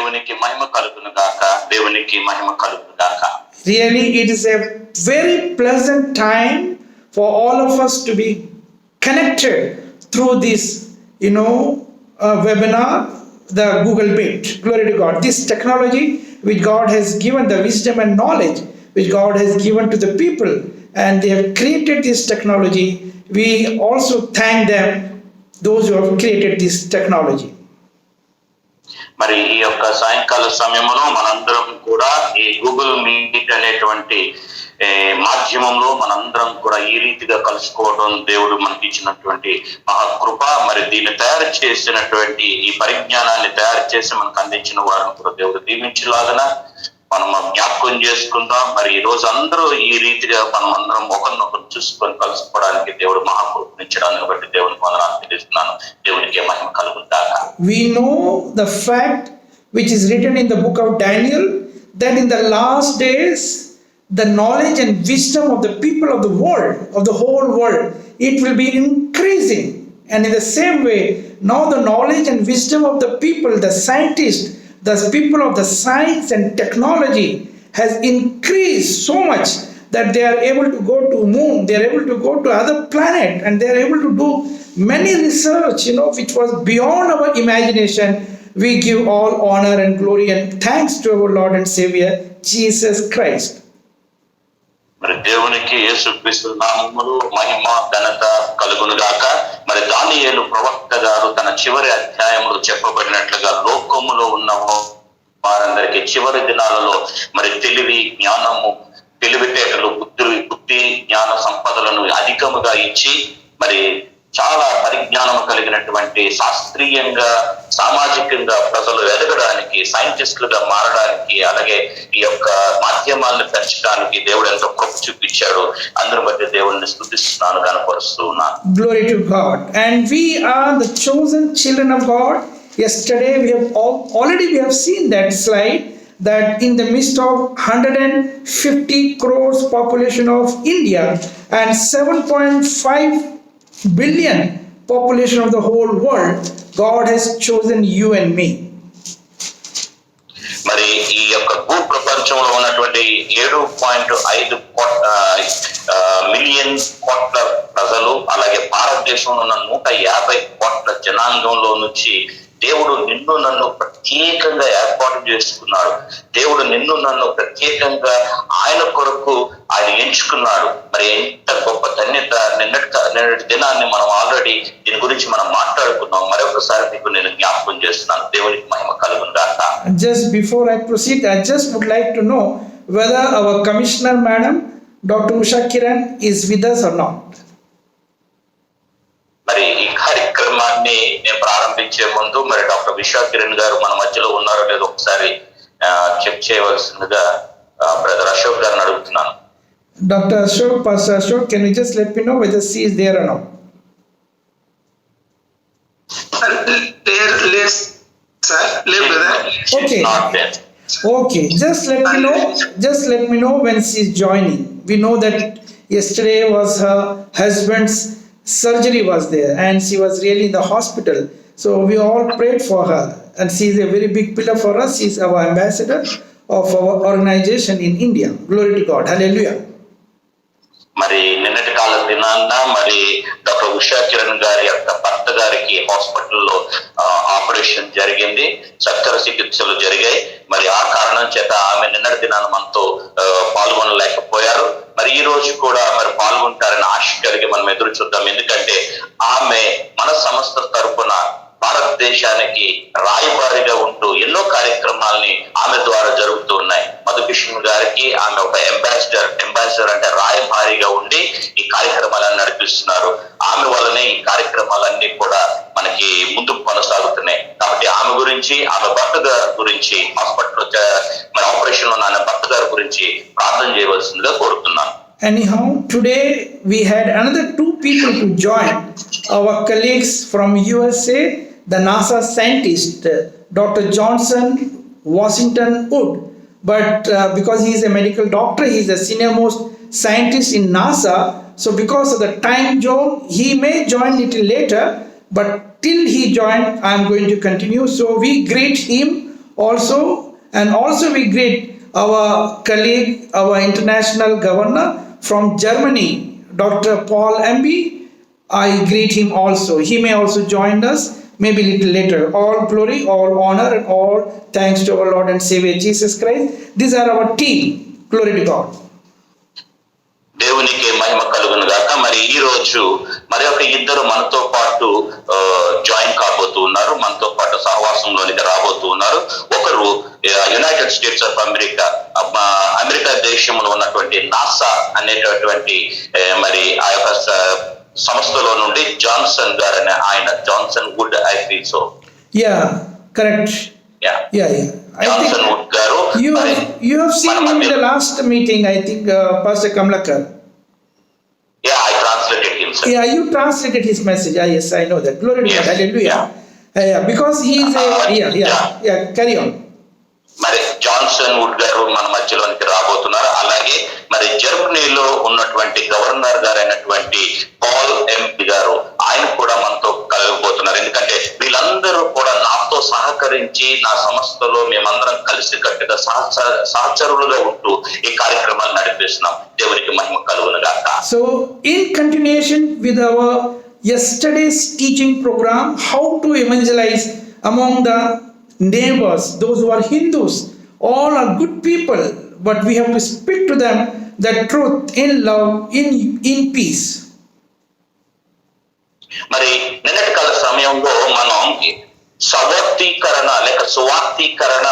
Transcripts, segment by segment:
దేవునికి మహిమ కలుగును గాక. దేవునికి మహిమ కలుగును గాక. Really, it is a very pleasant time for all of us to be connected through this, webinar, the Google Meet. Glory to God. This technology which God has given, the wisdom and knowledge which God has given to the people, and they have created this technology. We also thank them, those who have created this technology. మరి ఈ యొక్క సాయంకాల సమయంలో మనందరం కూడా ఈ Google meet అనేటువంటి మాధ్యమంలో మనందరం కూడా ఈ రీతిగా కలుసుకోవడం దేవుడు మనకి ఇచ్చినటువంటి మహాకృప. మరి దీన్ని తయారు చేసినటువంటి ఈ పరిజ్ఞానాన్ని తయారు చేసి మనకు అందించిన వారిని కూడా దేవుడు దీవించలాగన మనం జ్ఞాపకం చేసుకుందాం. మరి ఈ రోజు అందరూ ఈ రీతిగా మనం అందరం ఒకరినొకరు చూసుకొని కలుసుకోవడానికి దేవుడు మహాకృపనిచ్చడాన్ని బట్టి దేవునికి వందనాలు తెలుస్తున్నాను. దేవునికి మహిమ కలుగుతాక. We know the fact which is written in the book of Daniel, that in the last days the knowledge and wisdom of the people of the world, of the whole world, it will be increasing. And in the same way, now the knowledge and wisdom of the people, the scientists, the people of the science and technology has increased so much that they are able to go to moon, they are able to go to other planet, and they are able to do many research, which was beyond our imagination. We give all honor and glory and thanks to our Lord and Savior, Jesus Christ. మరి దేవునికి యేసుక్రీస్తు నామములో మహిమ ఘనత కలుగును గాక. మరి దానియేలు ప్రవక్త గారు తన చివరి అధ్యాయంలో చెప్పబడినట్లుగా లోకములో ఉన్న వారందరికీ చివరి దినాలలో మరి తెలివి, జ్ఞానము, తెలివితేటలు, బుద్ధి జ్ఞాన సంపదలను అధికముగా ఇచ్చి మరి చాలా పరిజ్ఞానం కలిగినటువంటి శాస్త్రీయంగా, సామాజికంగా ప్రజలు ఎదగడానికి, సైంటిస్టులుగా మారడానికి, అలాగే ఈ యొక్క మాధ్యమాలను పెంచడానికి దేవుడు ఎంతో కృప చూపించాడు. అందరి బట్టి దేవుడిని స్తుతిస్తున్నాను, కనపరుస్తూ ఉన్నాను. Glory to God. And we are the chosen children of God. Yesterday we have seen that slide, that in the midst of 150 crores population of India and 7.5 billion population of the whole world, God has chosen you and me. మరి ఈ యొక్క భూ ప్రపంచంలో ఉన్నటువంటి 7.5 million కోట్ల ప్రజలు, అలాగే భారతదేశంలో ఉన్న 150 కోట్ల జనాంగంలో నుంచి దేవుడు నిన్ను నన్ను ప్రత్యేకంగా ఏర్పాటు చేసుకున్నాడు. దేవుడు నిన్ను నన్ను ప్రత్యేకంగా ఆయన కొరకు ఆయన ఎంచుకున్నాడు. మరి ఎంత గొప్ప ధన్యత! నిన్నటి దినాన్ని మనం ఆల్రెడీ దీని గురించి మనం మాట్లాడుకున్నాం. మరొకసారి మీకు నేను జ్ఞాపకం చేస్తున్నాను. దేవునికి మహిమ కలుగును గాక. Just before I proceed, I just would like to know whether our commissioner madam, Dr. Usha Kiran, is with us or not. మరి ఈ కార్యక్రమాన్ని నేను ప్రారంభించే ముందు మరి డాక్టర్ ఉషా కిరణ్ గారు మన మధ్యలో ఉన్నారో లేదో ఒకసారి చెక్ చేయవలసిందిగా బ్రదర్ అశోక్ గారిని అడుగుతున్నాను. Dr. Ashok, Pastor Ashok, can you just let me know whether she is there or not? Okay. Not there. Okay, just let me know when she is joining. We know that yesterday was her husband's surgery was there, and she was really in the hospital. So we all prayed for her, and she is a very big pillar for us. She is our ambassador of our organization in India. Glory to God. Hallelujah. మరి నిన్నటి కాల దినాన్న మరి doctor Usha Kiran గారి యొక్క భర్త గారికి హాస్పిటల్లో ఆపరేషన్ జరిగింది, చక్కర చికిత్సలు జరిగాయి. మరి ఆ కారణం చేత ఆమె నిన్నటి దినాన్ని మనతో పాల్గొనలేకపోయారు. మరి ఈ రోజు కూడా మరి పాల్గొంటారని ఆశ కలిగి మనం ఎదురు చూద్దాం. ఎందుకంటే ఆమె మన సంస్థ తరపున భారతదేశానికి రాయబారిగా ఉంటూ ఎన్నో కార్యక్రమాల్ని ఆమె ద్వారా జరుగుతూ ఉన్నాయి. మధుకిషన్ గారికి ఆమె ఒక అంబాసిడర్ అంటే రాయబారిగా ఉండి ఈ కార్యక్రమాలను నడిపిస్తున్నారు. ఆమె వల్లనే ఈ కార్యక్రమాలన్నీ కూడా మనకి ముందుకు కొనసాగుతున్నాయి. కాబట్టి ఆమె గురించి, ఆమె భర్త గారి గురించి, హాస్పిటల్లో మరి ఆపరేషన్ లో ఆమె భర్త గారి గురించి ప్రార్థన చేయవలసిందిగా కోరుతున్నాను. Anyhow, today we had another 2 people to join, our colleagues from USA, the NASA scientist, Dr. Johnson Washington Wood. But because he is a medical doctor, he is the senior most scientist in NASA. So because of the time zone, he may join little later, but till he joined, I am going to continue. So we greet him also, and also we greet our colleague, our international governor from Germany, Dr. Paul MB. I greet him also. He may also join us maybe little later. All glory, all honor, and all thanks to our Lord and Savior Jesus Christ. These are our team. Glory to God. దేవునికి మహిమ కలుగును గాక. మరి ఈ రోజు మరి ఒక ఇద్దరు మనతో పాటు జాయిన్ కాబోతూ ఉన్నారు, మనతో పాటు సహవాసంలోనికి రాబోతూ ఉన్నారు. ఒకరు United states of America, America దేశంలో ఉన్నటువంటి నాసా అనేటటువంటి మరి ఆ యొక్క సంస్థలో నుండి జాన్సన్ గారు అనే ఆయన, Johnson Wood, I feel so. Correct. Yeah. Johnson Wood గారు, you have seen him in the last meeting, I think, Pastor Kamlakar. I translated him, sir. You translated his message. Yes, I know that. Glory to God. Hallelujah. Because he is carry on. మరి Johnson Wood గారు మన మధ్యలోనికి రాబోతున్నారు. అలాగే మరి జర్మనీలో ఉన్నటువంటి governor గారు అయినటువంటి పాల్ ఎంపీ గారు, ఆయన కూడా మనతో కలగబోతున్నారు. ఎందుకంటే వీళ్ళందరూ కూడా నాతో సహకరించి నా సంస్థలో మేమందరం కలిసి కట్టుగా సహచరులుగా ఉంటూ ఈ కార్యక్రమాన్ని నడిపిస్తున్నాం. దేవునికి మహిమ కలుగును గాక. So in continuation with our yesterday's teaching program, how to evangelize among the neighbors, those who are Hindus, all are good people, but we have to speak to them the truth in love, in peace. మరి నిన్నటి కాల సమయంలో మనం సవర్తీకరణ లేక సువార్తీకరణ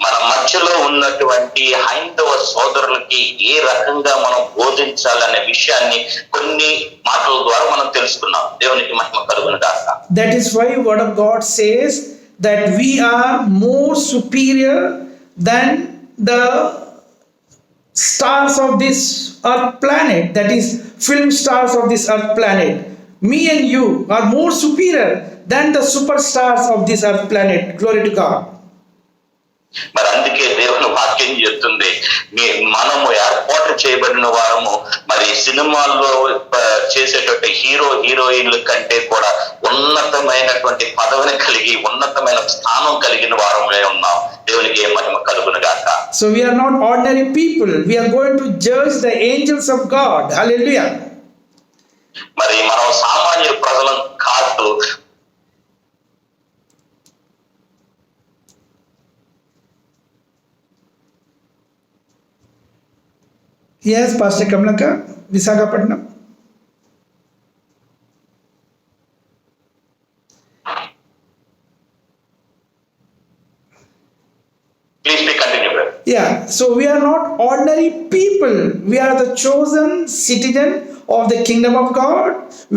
మన మధ్యలో ఉన్నటువంటి హైందవ సోదరులకి ఏ రకంగా మనం బోధించాలనే విషయాన్ని కొన్ని మాటల ద్వారా మనం తెలుసుకున్నాం. దేవునికి మహిమ కలుగును గాక. That is why word of God says that we are more superior than the stars of this earth planet, that is film stars of this earth planet. Me and you are more superior than the superstars of this earth planet. Glory to God. మరి అందుకే దేవుని వాక్యం చెప్తుంది, మనము ఏర్పాటు చేయబడిన వారము మరి సినిమాల్లో చేసేటువంటి హీరోయిన్ల కంటే కూడా ఉన్నతమైనటువంటి పదవిని కలిగి ఉన్నతమైన స్థానం కలిగిన వారమే ఉన్నాం. దేవునికి మహిమ కలుగును గాక. So we are not ordinary people. We are going to judge the angels of God. Hallelujah. మరి మనం సామాన్య ప్రజలం కాదు. Yes, Pastor Kamlaka, Visakhapatnam. Please be continued. So we are not ordinary people. We are the chosen citizen of the kingdom of God.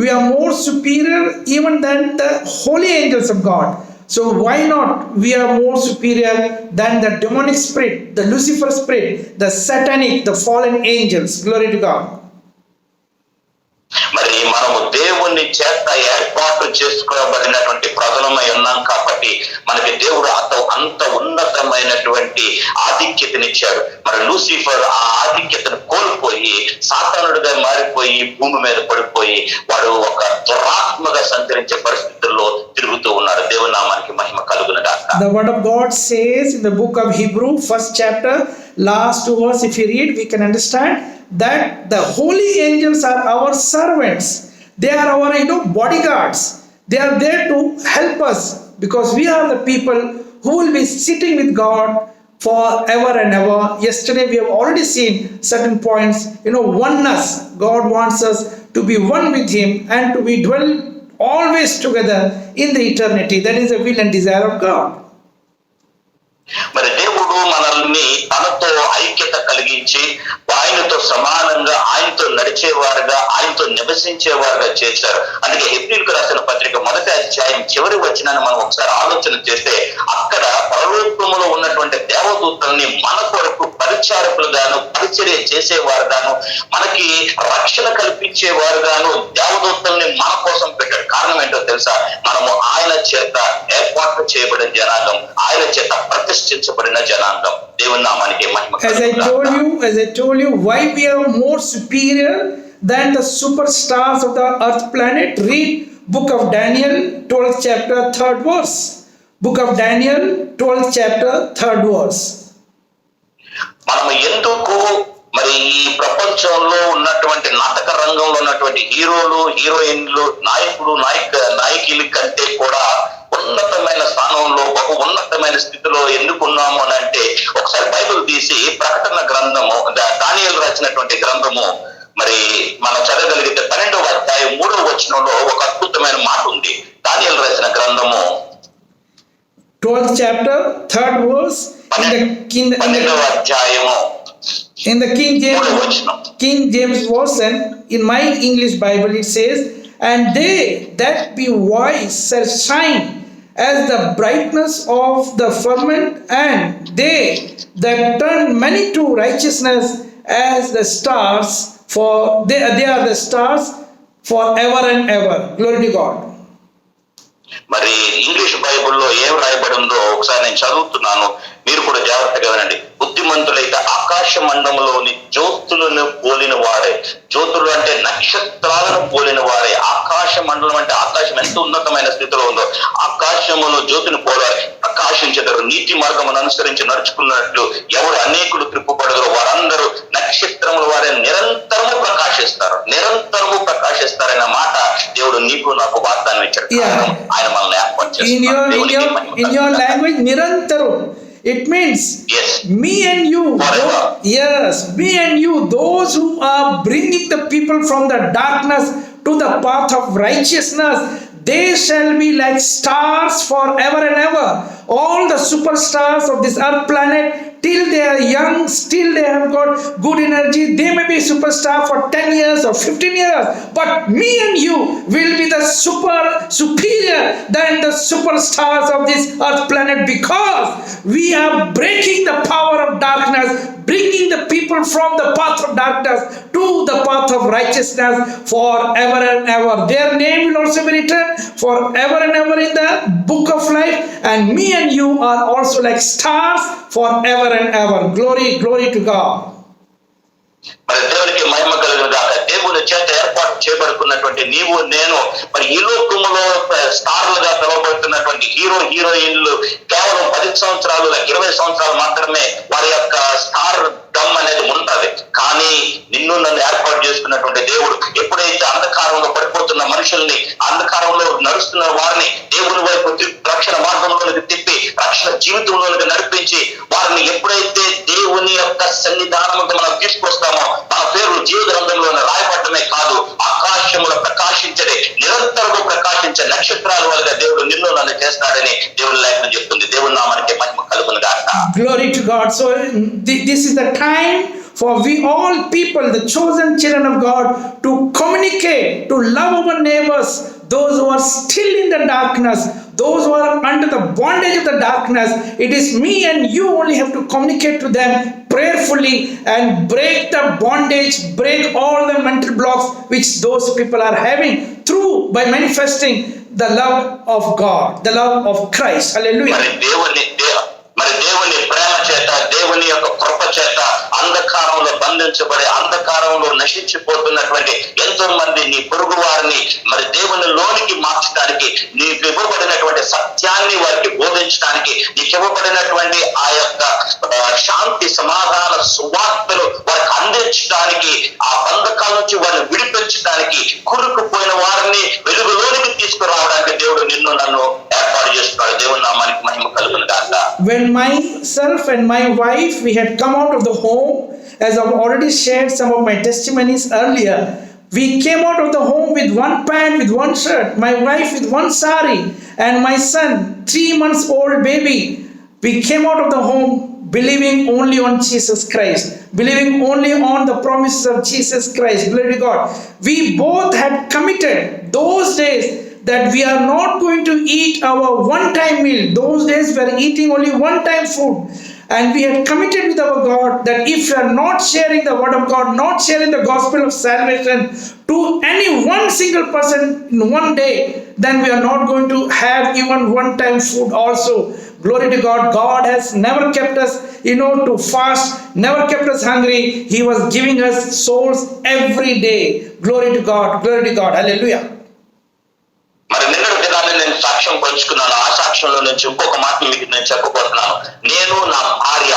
We are more superior even than the holy angels of God. So why not we are more superior than the demonic spirit, the Lucifer spirit, the satanic, the fallen angels. Glory to God. మరి మనము దేవుని చేత ఏర్పాటు చేసుకోబడినటువంటి ప్రజలమై ఉన్నాం కాబట్టి మనకి దేవుడు అంత ఉన్నతమైనటువంటి ఆధిక్యతనిచ్చాడు. మరి లూసిఫర్ ఆ ఆధిక్యతను కోల్పోయి సాతానుడిగా మారిపోయి భూమి మీద పడిపోయి వాడు ఒక దురాత్మగా సంచరించే పరిస్థితుల్లో తిరుగుతూ ఉన్నాడు. దేవుని నామానికి మహిమ కలుగును గాక. The word of God says in the book of Hebrew, 1st chapter, last 2 verse, if you read, we can understand that the holy angels are our servants. They are our bodyguards. They are there to help us because we are the people who will be sitting with God forever and ever. Yesterday we have already seen certain points. Oneness. God wants us to be one with Him and to be dwell always together in the eternity. That is the will and desire of God. మరి దేవుడు మనల్ని తనతో ఐక్యత కలిగించి ఆయనతో సమానంగా ఆయనతో నడిచేవారుగా ఆయనతో నివసించేవారుగా చేశారు. అందుకే హెబ్రీయులకు రాసిన పత్రిక 1వ అధ్యాయం చివరి వచనాన్ని మనం ఒకసారి ఆలోచన చేస్తే అక్కడ పరలోకములో ఉన్నటువంటి దేవదూతల్ని మన కొరకు పరిచారకులుగాను పరిచర్య చేసేవారుగాను మనకి రక్షణ కల్పించేవారుగాను దేవదూతల్ని మన కోసం పెట్టాడు. కారణం ఏంటో తెలుసా? మనము ఆయన చేత ఏర్పాటు చేయబడిన జనాంగం, ఆయన చేత ప్రతిష్ఠించబడిన జనాంగం. దేవుని నామానికి మహిమ. As I told you why we are more superior than the superstars of the earth planet. Read book of Daniel, 12th chapter, 3rd verse. Book of Daniel, 12th chapter, 3rd verse. మనం ఎందుకు మరి ఈ ప్రపంచంలో ఉన్నటువంటి నాటక రంగంలో ఉన్నటువంటి హీరోలు, హీరోయిన్లు, నాయకుల కంటే కూడా ఉన్నతమైన స్థానంలో, బహు ఉన్నతమైన స్థితిలో ఎందుకు ఉన్నాము అని అంటే, ఒకసారి బైబిల్ తీసి ప్రకటన గ్రంథము, దానియేలు రాసినటువంటి గ్రంథము మరి మనం చదవగలిగితే 12వ అధ్యాయం 3వ వచనంలో ఒక అద్భుతమైన మాట ఉంది. దానియేలు రాసిన గ్రంథము 12th chapter, 3rd verse. In the King James version, in my English Bible it says, "And they that be wise shall shine as the brightness of the firmament, and they that turn many to righteousness as the stars, for they are the stars forever and ever." Glory to God. మరి English బైబిల్లో ఏం రాయబడి ఉందో ఒకసారి నేను చదువుతున్నాను, మీరు కూడా జాగ్రత్తగా వినండి. బుద్ధిమంతులైతే ఆకాశ మండలంలోని జ్యోతులను పోలిన వారే, జ్యోతులు అంటే నక్షత్రాలను పోలిన వారే, ఆకాశ మండలం అంటే ఆకాశం ఎంత ఉన్నతమైన స్థితిలో ఉందో, ఆకాశమును జ్యోతిని పోలాలి, ప్రకాశించెదరు. నీతి మార్గమును అనుసరించి నడుచుకున్నట్లు ఎవరు అనేకులు త్రిప్పుబడరు, వారందరూ నక్షత్రముల వారే నిరంతరము ప్రకాశిస్తారనే మాట దేవుడు నీకు నాకు వాగ్దానం ఇచ్చాడు. ఆయన మనల్ని ఏర్పాటు చేస్తున్నాడు. In your language, nirantaru, it means me and you. Me and you, those who are bringing the people from the darkness to the path of righteousness, they shall be like stars forever and ever. All the superstars of this earth planet, till they are young, still they have got good energy. They may be superstar for 10 years or 15 years, but me and you will be the superior than the superstars of this earth planet, because we are breaking the power of darkness, bringing the people from the path of darkness to the path of righteousness forever and ever. Their name will also be written forever and ever in the book of life, and me and you are also like stars forever and ever. Glory to God. మరి దేవునికి మహిమ కలుగును గాక. దేవుని చేత ఏర్పాటు చేయబడుతున్నటువంటి నీవు నేను మరి ఈ లోకములో స్టార్లుగా పిలువబడుతున్నటువంటి హీరోయిన్లు కేవలం 10 సంవత్సరాలు 20 సంవత్సరాలు మాత్రమే వారి యొక్క స్టార్ దమ్ అనేది ఉంటది. కానీ నిన్ను నన్ను ఏర్పాటు చేసుకున్నటువంటి దేవుడు ఎప్పుడైతే అంధకారంలో పడిపోతున్న మనుషుల్ని, అంధకారంలో నడుస్తున్న వారిని దేవుని వైపు రక్షణ మార్గంలోకి తిప్పి రక్షణ జీవితంలోకి నడిపించి వారిని ఎప్పుడైతే దేవుని యొక్క సన్నిధానంతో మనం తీసుకొస్తామో, మన పేరు జీవ గ్రంథంలో రాయబడటమే కాదు, ఆకాశంలో ప్రకాశించే, నిరంతరము ప్రకాశించే నక్షత్రాల వల్ల దేవుడు నిన్ను నన్ను చేస్తాడని దేవుని లేఖనం చెప్తుంది. దేవుని నామానికి మహిమ కలుగును గాక. Glory to God. So this is the time for we all people, the chosen children of God, to communicate, to love our neighbors, those who are still in the darkness, those who are under the bondage of the darkness. It is me and you only have to communicate to them prayerfully and break the bondage, break all the mental blocks which those people are having through by manifesting the love of God, the love of Christ. Hallelujah. మరి దేవుని ప్రేమ చేత, దేవుని యొక్క కృప చేత అంధకారంలో బంధించబడి అంధకారంలో నశించిపోతున్నటువంటి ఎంతో మంది నీ పొరుగు వారిని మరి దేవుని లోనికి మార్చడానికి, నీకు ఇవ్వబడినటువంటి సత్యాన్ని వారికి బోధించడానికి, నీకు ఇవ్వబడినటువంటి ఆ యొక్క శాంతి సమాధాన సువార్తలు వారికి అందించడానికి, ఆ బంధకాల నుంచి వారిని విడిపించడానికి, కురుకుపోయిన వారిని వెలుగులోనికి తీసుకురావడానికి దేవుడు నిన్ను నన్ను ఏర్పాటు చేస్తున్నాడు. దేవుని నామానికి మహిమ కలుగును గాక. When myself and my wife, we had come out of the home, as I've already shared some of my testimonies earlier, we came out of the home with one pant, with one shirt, my wife with one sari, and my son, 3 months old baby. We came out of the home believing only on Jesus Christ, believing only on the promises of Jesus Christ. Glory to God. We both had committed those days that we are not going to eat our one-time meal. Those days we are eating only one-time food. And we had committed with our God that if we are not sharing the word of God, not sharing the gospel of salvation to any one single person in one day, then we are not going to have even one-time food also. Glory to God. God has never kept us, to fast, never kept us hungry. He was giving us souls every day. Glory to God. Glory to God. Hallelujah. మరి నిన్నటి దినాన్ని నేను సాక్ష్యం పంచుకున్నాను. ఆ సాక్ష్యంలో నుంచి ఇంకొక మాట మీకు నేను చెప్పబోతున్నాను. నేను నా భార్య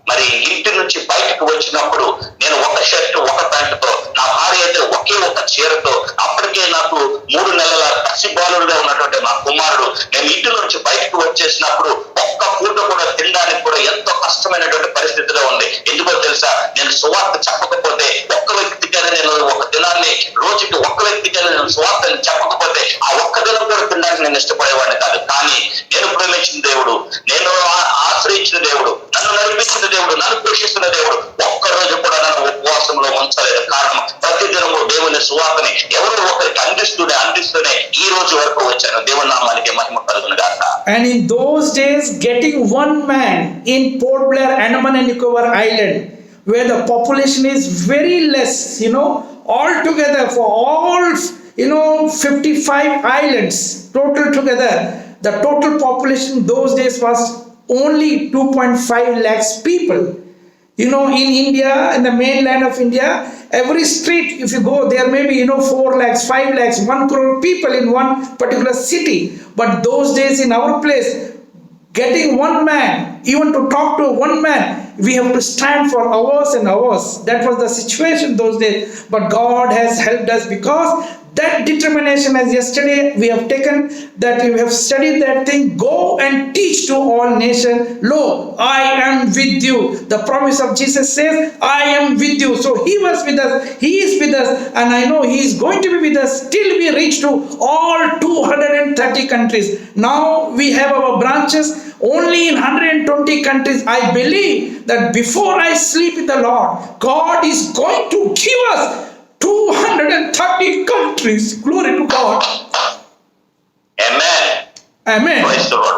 మరి ఇంటి నుంచి బయటకు వచ్చినప్పుడు నేను ఒక షర్ట్ ఒక ప్యాంటుతో, నా భార్య అయితే ఒకే ఒక చీరతో, అప్పటికే నాకు 3 నెలల పసిబాలుడుగా ఉన్నటువంటి మా కుమారుడు, నేను ఇంటి నుంచి బయటకు వచ్చేసినప్పుడు ఒక్క పూట కూడా తినడానికి కూడా ఎంతో కష్టమైనటువంటి పరిస్థితిలో ఉంది. ఎందుకో తెలుసా, నేను సువార్త చెప్పకపోతే, ఒక్క వ్యక్తికైనా నేను ఒక దినాన్ని, రోజుకి ఒక్క వ్యక్తికైనా నేను సువార్తని చెప్పకపోతే ఆ ఒక్క దినం కూడా తినడానికి నేను ఇష్టపడేవాడిని కాదు. కానీ నేను ప్రేమించిన దేవుడు, నేను ఆశ్రయించిన దేవుడు, నన్ను నడిపించిన దేవుడు, నన్ను పోషిస్తున్న దేవుడు ఒక్క రోజు కూడా నన్ను ఉపవాసంలో ఉంచలేదు. కారణం, ప్రతిదినము దేవుని సువార్తని ఎవరో ఒకరికి అందిస్తూనే ఈ రోజు వరకు వచ్చాను. దేవుని నామానికి మహిమ కలుగును గాక. And in those days, getting one man in Port Blair, Andaman and Nicobar Island, where the population is very less, altogether for all, 55 islands total together, the total population those days was only 2.5 lakhs people. In India, in the mainland of India, every street, if you go, there may be, 4 lakhs, 5 lakhs, 1 crore people in one particular city. But those days in our place, getting one man, even to talk to one man, we have to stand for hours and hours. That was the situation those days. But God has helped us, because that determination, as yesterday we have taken, that we have studied that thing, go and teach to all nations, lo, I am with you. The promise of Jesus says, I am with you. So he was with us, he is with us, and I know he is going to be with us till we reach to all 230 countries. Now we have our branches only in 120 countries. I believe that before I sleep with the Lord, God is going to give us 230 countries. Glory to God. Amen. Amen. Praise the Lord.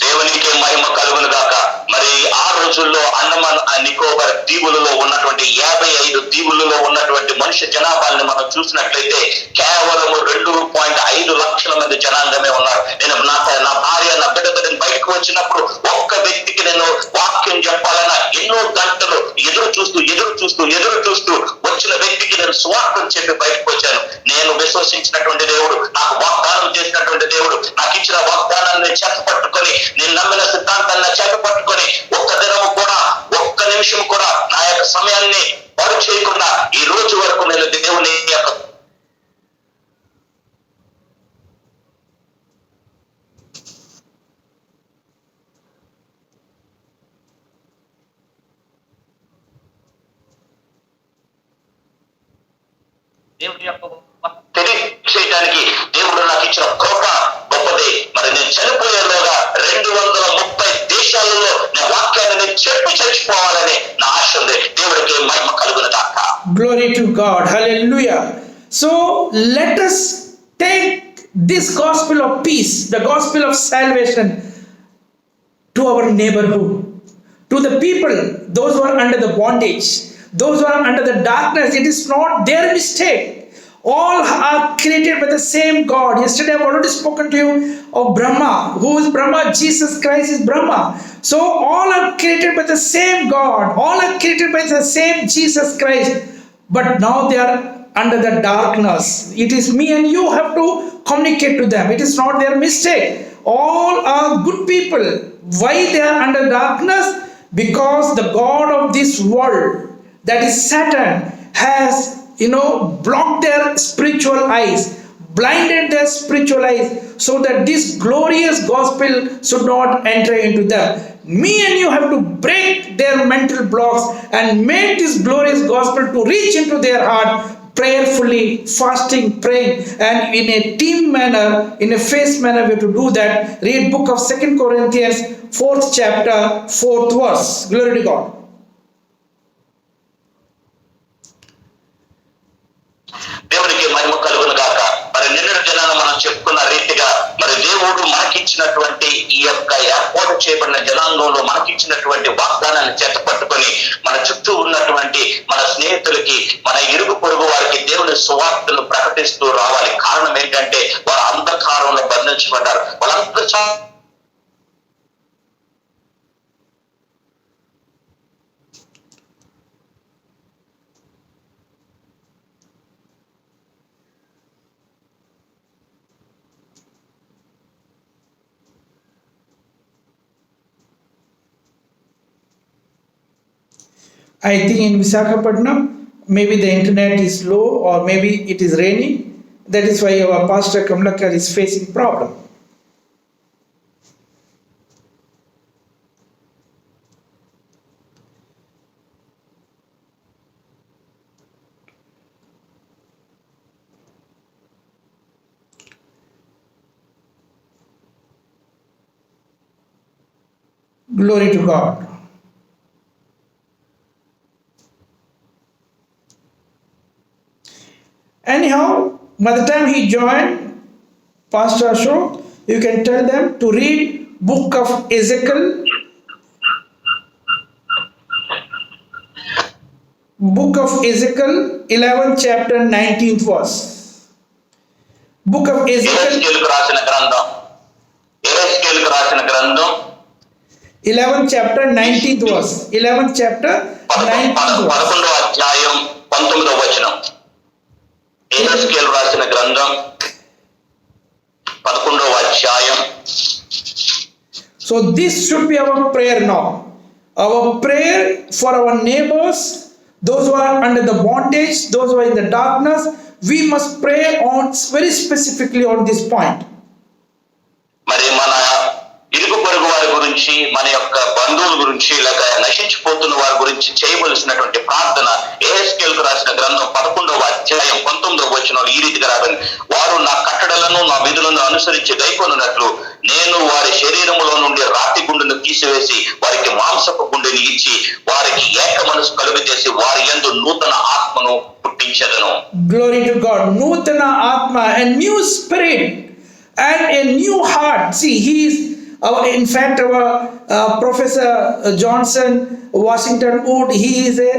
దేవునికి మహిమ కలుగును గాక. మరి ఆ రోజుల్లో అండమాన్ నికోబార్ దీవులలో ఉన్నటువంటి 55 దీవులలో ఉన్నటువంటి మనుష్య జనాభాని మనం చూసినట్లయితే కేవలం 2.5 లక్షల మంది జనాంగమే ఉన్నారు. నేను నా భార్య, నా బిడ్డతో నేను బయటకు వచ్చినప్పుడు ఒక్క వ్యక్తికి నేను వాక్యం చెప్పాలన్నా ఎన్నో గంటలు ఎదురు చూస్తూ వచ్చిన వ్యక్తికి నేను సువార్తను చెప్పి బయటకు వచ్చాను. నేను విశ్వసించినటువంటి దేవుడు, నాకు వాగ్దానం చేసినటువంటి దేవుడు, నాకు ఇచ్చిన వాగ్దానాన్ని చేతపట్టుకొని, నేను నమ్మిన సిద్ధాంతాన్ని చేతపట్టుకొని, ఒక్క దినము కూడా, ఒక్క నిమిషం కూడా నా యొక్క సమయాన్ని పాడు చేయకుండా ఈ రోజు వరకు నేను దేవుని యొక్క తెలియచేయడానికి దేవుడు నాకు ఇచ్చిన కృప గొప్పది. మరి నేను చనిపోయేలోగా 230 దేశాలలో నా వాక్యాన్ని నేను చెప్పి చచ్చిపోవాలని నా ఆశ ఉంది. దేవుడికి మహిమ కలుగును గాక. Glory to God. Hallelujah. So let us take this gospel of peace, the gospel of salvation, to our neighborhood, to the people, those who are under the bondage, those who are under the darkness. It is not their mistake. All are created by the same God. Yesterday I've already spoken to you of Brahma. Who is Brahma? Jesus Christ is Brahma. So all are created by the same God. All are created by the same Jesus Christ. But now they are under the darkness. It is me and you have to communicate to them. It is not their mistake. All are good people. Why they are under darkness? Because the God of this world, that is Satan, has blocked their spiritual eyes, blinded their spiritual eyes, so that this glorious gospel should not enter into them. Me and you have to break their mental blocks and make this glorious gospel to reach into their heart, prayerfully, fasting, praying, and in a team manner, in a faith manner. We have to do that. Read book of 2 Corinthians 4th chapter 4th verse. Glory to God. దేవునికి మహిమ కలుగును గాక. మరి నిన్నటి దినాన మనం చెప్పుకున్న రీతిగా మరి దేవుడు మనకిచ్చినటువంటి ఈ యొక్క ఏర్పాటు చేయబడిన జనాంగంలో మనకిచ్చినటువంటి వాగ్దానాన్ని చేతపట్టుకొని మన చుట్టూ ఉన్నటువంటి మన స్నేహితులకి, మన ఇరుగు పొరుగు వారికి దేవుని సువార్తను ప్రకటిస్తూ రావాలి. కారణం ఏంటంటే వారు అంధకారంలో బంధించబడ్డారు. వాళ్ళంతా I think in Visakhapatnam, maybe the internet is low or maybe it is raining. That is why our pastor Kamlakar is facing problem. Glory to God. Anyhow, by the time he joined, Pastor Ashok, you can tell them to read book of Ezekiel, book of Ezekiel, 11th chapter, 19th verse. Book of Ezekiel, ఎహెజ్కేలుకు రాసిన గ్రంథం 11th chapter, 19th verse. 11th chapter, 19th verse. 11వ అధ్యాయం 19వ వచనం. ఎహెజ్కేలు రాసిన గ్రంథం 11వ అధ్యాయం. So this should be our prayer now. Our prayer for our neighbors, those who are under the bondage, those who are in the darkness, we must pray on very specifically on this point. మరి మన ఇరుగు పొరుగు వారి గురించి, మన యొక్క బంధువుల గురించి, లేక నశించిపోతున్న వారి గురించి చేయవలసినటువంటి ప్రార్థన ఎహెజ్కేలుకు రాసిన గ్రంథం 11వ అధ్యాయం 19వ వచనం ఈ రీతిగా రాబడింది. వారు నా కట్టడలను నా విధులను అనుసరించి గైకొనున్నట్లు నేను వారి శరీరములో నుండి రాతి గుండెను తీసివేసి వారికి మాంసపు గుండెని ఇచ్చి వారికి ఏక మనసు కలుగజేసి వారి యందు నూతన ఆత్మను పుట్టించెదను. Glory to God. Nutana Atma, a new spirit and a new heart. See, he is in fact, our Professor Johnson Washington Wood, he is a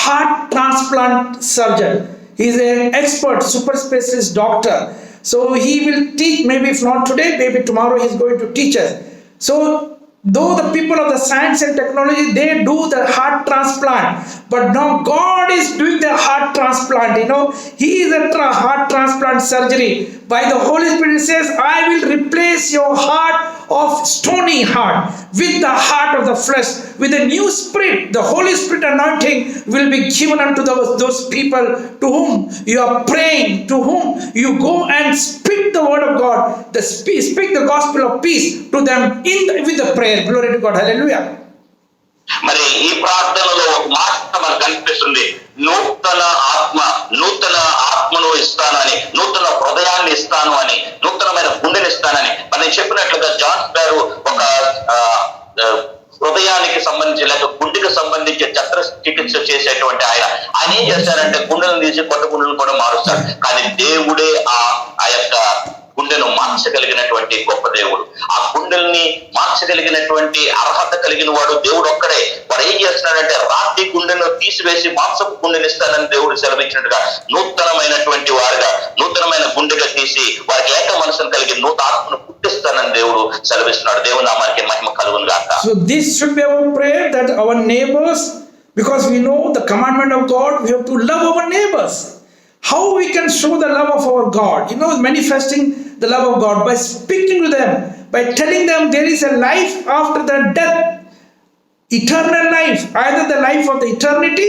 heart transplant surgeon. He is an expert, super specialist doctor. So he will teach, maybe if not today, maybe tomorrow he is going to teach us. So though the people of the science and technology, they do the heart transplant, but now God is doing the heart transplant. He is a heart transplant surgery. By the Holy Spirit says, I will replace your heart of stony heart with the heart of the flesh, with a new spirit. The Holy Spirit anointing will be given unto those people to whom you are praying, to whom you go and speak the word of God, speak the gospel of peace to them with the prayer. Glory to God. Hallelujah. మరి ఈ ప్రార్థనలో ఒక మాట మనకు కనిపిస్తుంది. నూతన ఆత్మను ఇస్తానని, నూతన హృదయాన్ని ఇస్తాను అని, నూతనమైన గుండెని ఇస్తానని. మరి చెప్పినట్లుగా జాన్స్ గారు ఒక హృదయానికి సంబంధించి లేక గుండెకి సంబంధించి చికిత్స చేసేటువంటి ఆయన ఏం చేస్తారంటే గుండెలను తీసి కొత్త గుండెలను కూడా మారుస్తాడు. కానీ దేవుడే ఆ యొక్క గుండెను మార్చగలిగినటువంటి గొప్ప దేవుడు. ఆ గుండెల్ని మార్చగలిగినటువంటి అర్హత కలిగిన వాడు దేవుడు ఒక్కడే. వాడు ఏం చేస్తున్నాడంటే రాతి గుండెను తీసివేసి మాంసపు గుండెని ఇస్తానని దేవుడు సెలవిచ్చినట్టుగా నూతనమైనటువంటి వారుగా, నూతనమైన గుండెగా తీసి వారికి ఏక మనసును కలిగి నూతన ఆత్మను పుట్టిస్తానని దేవుడు సెలవిస్తున్నాడు. దేవుని నామానికి మహిమ కలుగును గాక. So this should be our prayer, that our neighbors, because we know the commandment of God, we have to love our neighbors. How we can show the love of our God? Manifesting the love of God by speaking to them, by telling them there is a life after the death, eternal life, either the life of the eternity,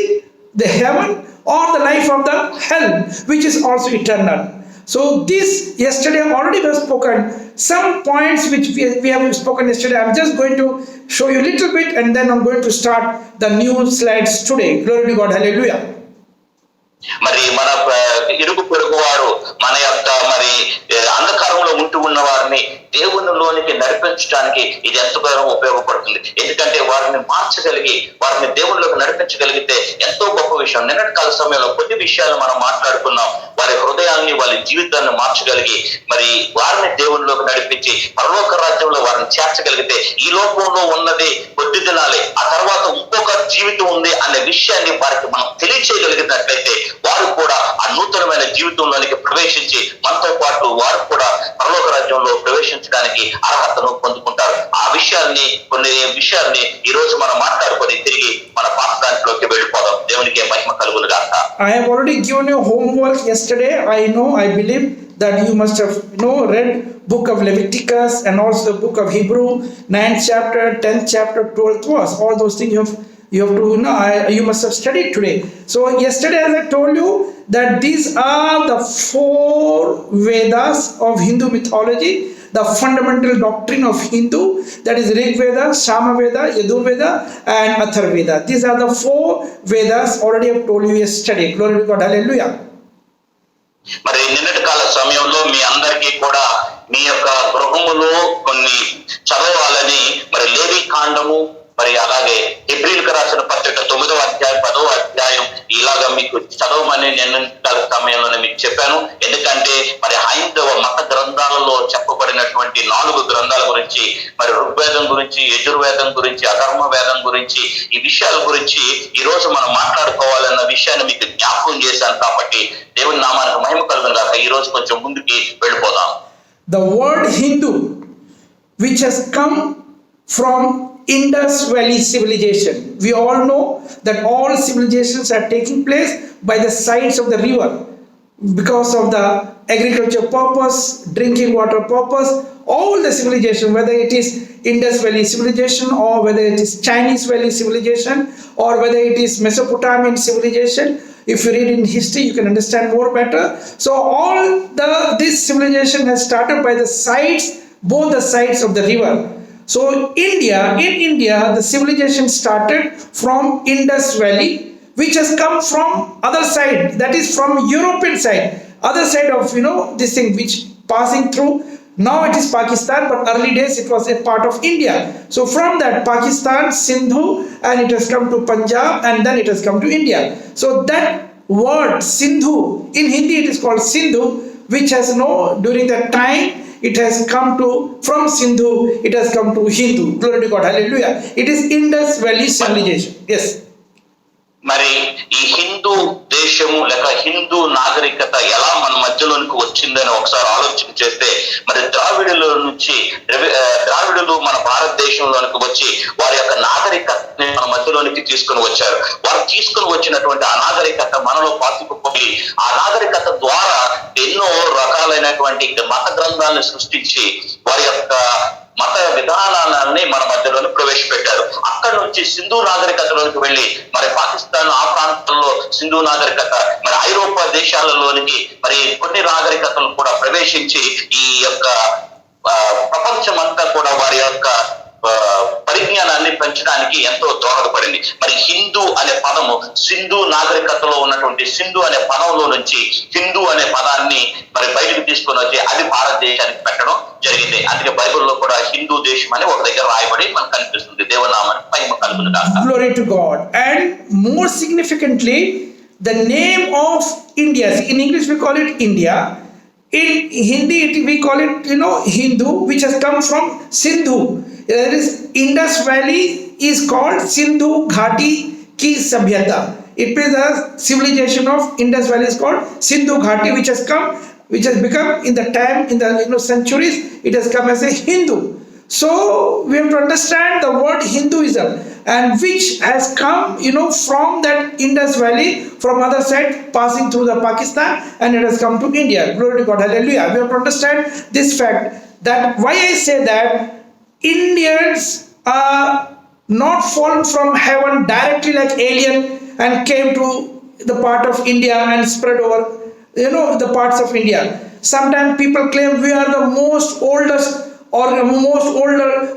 the heaven, or the life of the hell, which is also eternal. So this yesterday already was spoken. Some points which we have spoken yesterday, I'm just going to show you a little bit and then I'm going to start the new slides today. Glory to God. Hallelujah. మరి మన ఇరుగు పొరుగు వారు, మన యొక్క మరి అంధకారంలో ఉంటూ ఉన్న వారిని దేవునిలోనికి నడిపించడానికి ఇది ఎంతగానో ఉపయోగపడుతుంది. ఎందుకంటే వారిని మార్చగలిగి, వారిని దేవునిలోకి నడిపించగలిగితే ఎంతో గొప్ప విషయం. నిన్నటి కాల సమయంలో కొన్ని విషయాలు మనం మాట్లాడుకున్నాం. వారి హృదయాన్ని, వారి జీవితాన్ని మార్చగలిగి మరి వారిని దేవునిలోకి నడిపించి పరలోక రాజ్యంలో వారిని చేర్చగలిగితే ఈ లోకంలో ఉన్నది కొద్ది దినాలే, ఆ తర్వాత ఇంకొక జీవితం ఉంది అనే విషయాన్ని వారికి మనం తెలియచేయగలిగినట్లయితే వారు కూడా ఆ నూతనమైన జీవితంలోనికి ప్రవేశించి మనతో పాటు వారు కూడా పరలోక రాజ్యంలో ప్రవేశించడానికి అర్హతను పొందుకుంటారు. కొన్ని విషయాల్ని ఈ రోజు మనం మాట్లాడుకొని తిరిగి మన పాఠశాలలోకి వెళ్ళిపోదాం. దేవునికి మహిమ కలుగును గాక. I have already given you homework yesterday. I believe that you must have read book of Leviticus and also the book of Hebrew, 9th chapter, 10th chapter, 12th verse. All those things You have to, you must have studied today. So yesterday, as I told you, that these are the 4 Vedas of Hindu mythology, the fundamental doctrine of Hindu, that is Rig Veda, Sama Veda, Yadur Veda, and Athar Veda. These are the 4 Vedas. Already I have told you yesterday. Glory to God. Hallelujah. మరి నిన్నటి కాల సమయంలో మీ అందరికీ కూడా మీ యొక్క గృహములో కొన్ని చదవాలని మరి లేవి కాండము, మరి అలాగే హెబ్రీయులకు రాసిన పత్రిక 9వ అధ్యాయం 10వ అధ్యాయం ఇలాగా మీకు చదవమని నిన్న సమయంలోనే మీకు చెప్పాను. ఎందుకంటే మరి హైందవ మత గ్రంథాలలో చెప్పబడినటువంటి 4 గ్రంథాల గురించి, మరి ఋగ్వేదం గురించి, యజుర్వేదం గురించి, అధర్మ వేదం గురించి, ఈ విషయాల గురించి ఈ రోజు మనం మాట్లాడుకోవాలన్న విషయాన్ని మీకు జ్ఞాపకం చేశాను. కాబట్టి దేవుని నామానికి మహిమ కలుగును గాక. ఈ రోజు కొంచెం ముందుకి వెళ్ళిపోదాం. The word Hindu, which has come from Indus Valley civilization. We all know that all civilizations are taking place by the sides of the river because of the agriculture purpose, drinking water purpose. All the civilization, whether it is Indus Valley civilization or whether it is Chinese Valley civilization or whether it is Mesopotamian civilization, if you read in history you can understand more better. So all this civilization has started by the sides, both the sides of the river. So in India the civilization started from Indus Valley, which has come from other side, that is from European side, other side of this thing which passing through. Now it is Pakistan, but early days it was a part of India. So from that Pakistan, Sindhu, and it has come to Punjab, and then it has come to India. So that word Sindhu, in Hindi it is called Sindhu, which has during that time it has come to, from Sindhu it has come to Hindu. Glory to God. Hallelujah. It is Indus Valley civilization. Yes. మరి ఈ హిందూ దేశము లేక హిందూ నాగరికత ఎలా మన మధ్యలోనికి వచ్చిందని ఒకసారి ఆలోచన చేస్తే, మరి ద్రావిడులు మన భారతదేశంలోనికి వచ్చి వారి యొక్క నాగరికతని మన మధ్యలోనికి తీసుకుని వచ్చారు. వారు తీసుకుని వచ్చినటువంటి ఆ నాగరికత మనలో పాతుకుపోయి ఆ నాగరికత ద్వారా ఎన్నో రకాలైనటువంటి మత గ్రంథాలను సృష్టించి వారి యొక్క మత విధానాన్ని మన మధ్యలోనే ప్రవేశపెట్టారు. అక్కడి నుంచి సింధు నాగరికతలోనికి వెళ్ళి మరి పాకిస్తాన్ ఆ ప్రాంతంలో సింధు నాగరికత, మరి ఐరోపా దేశాలలోనికి మరి కొన్ని నాగరికతలు కూడా ప్రవేశించి ఈ యొక్క ప్రపంచమంతా కూడా వారి యొక్క పరిజ్ఞానాన్ని పెంచడానికి ఎంతో దోహదపడింది. మరి హిందూ అనే పదము సింధు నాగరికతలో ఉన్నటువంటి సింధు అనే పదంలో నుంచి హిందూ అనే పదాన్ని మరి బయటకు తీసుకొని వచ్చి అది భారతదేశానికి పెట్టడం జరిగింది. అందుకే బైబిల్లో కూడా హిందూ దేశం అని ఒక దగ్గర రాయబడి మనకు కనిపిస్తుంది. దేవనామానికి మహిమ కలుగును గాక. Glory to God. And more significantly, the name of India, in English we call it India, in Hindi we call it Hindu, which has come from Sindhu. That is, Indus Valley is called Sindhu Ghati ki Sabhyata. It means the civilization of Indus Valley is called Sindhu Ghati, which has become in the time, in the centuries, it has come as a Hindu. So we have to understand the word Hinduism, and which has come from that Indus Valley, from other side passing through the Pakistan, and it has come to India. Glory to God. Hallelujah. We have to understand this fact, that why I say that Indians are not fallen from heaven directly like alien and came to the part of India and spread over the parts of India. Sometimes people claim we are the most oldest or most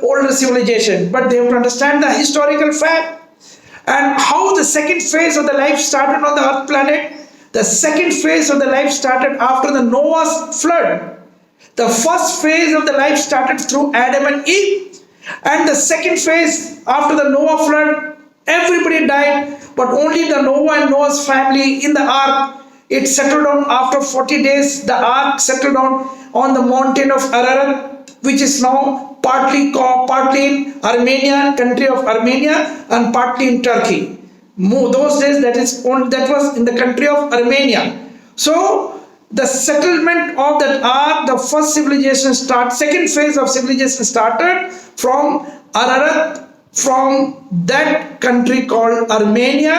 older civilization, but they have to understand the historical fact and how the second phase of the life started on the earth planet. The second phase of the life started after the Noah's flood. The first phase of the life started through Adam and Eve, and the second phase after the Noah flood, everybody died, but only the Noah and Noah's family in the ark, it settled down after 40 days. The ark settled down on the mountain of Ararat, which is now partly in Armenia, country of Armenia, and partly in Turkey. Those days that was in the country of Armenia. So the settlement of that ark, the first civilization second phase of civilization started from Ararat, from that country called Armenia.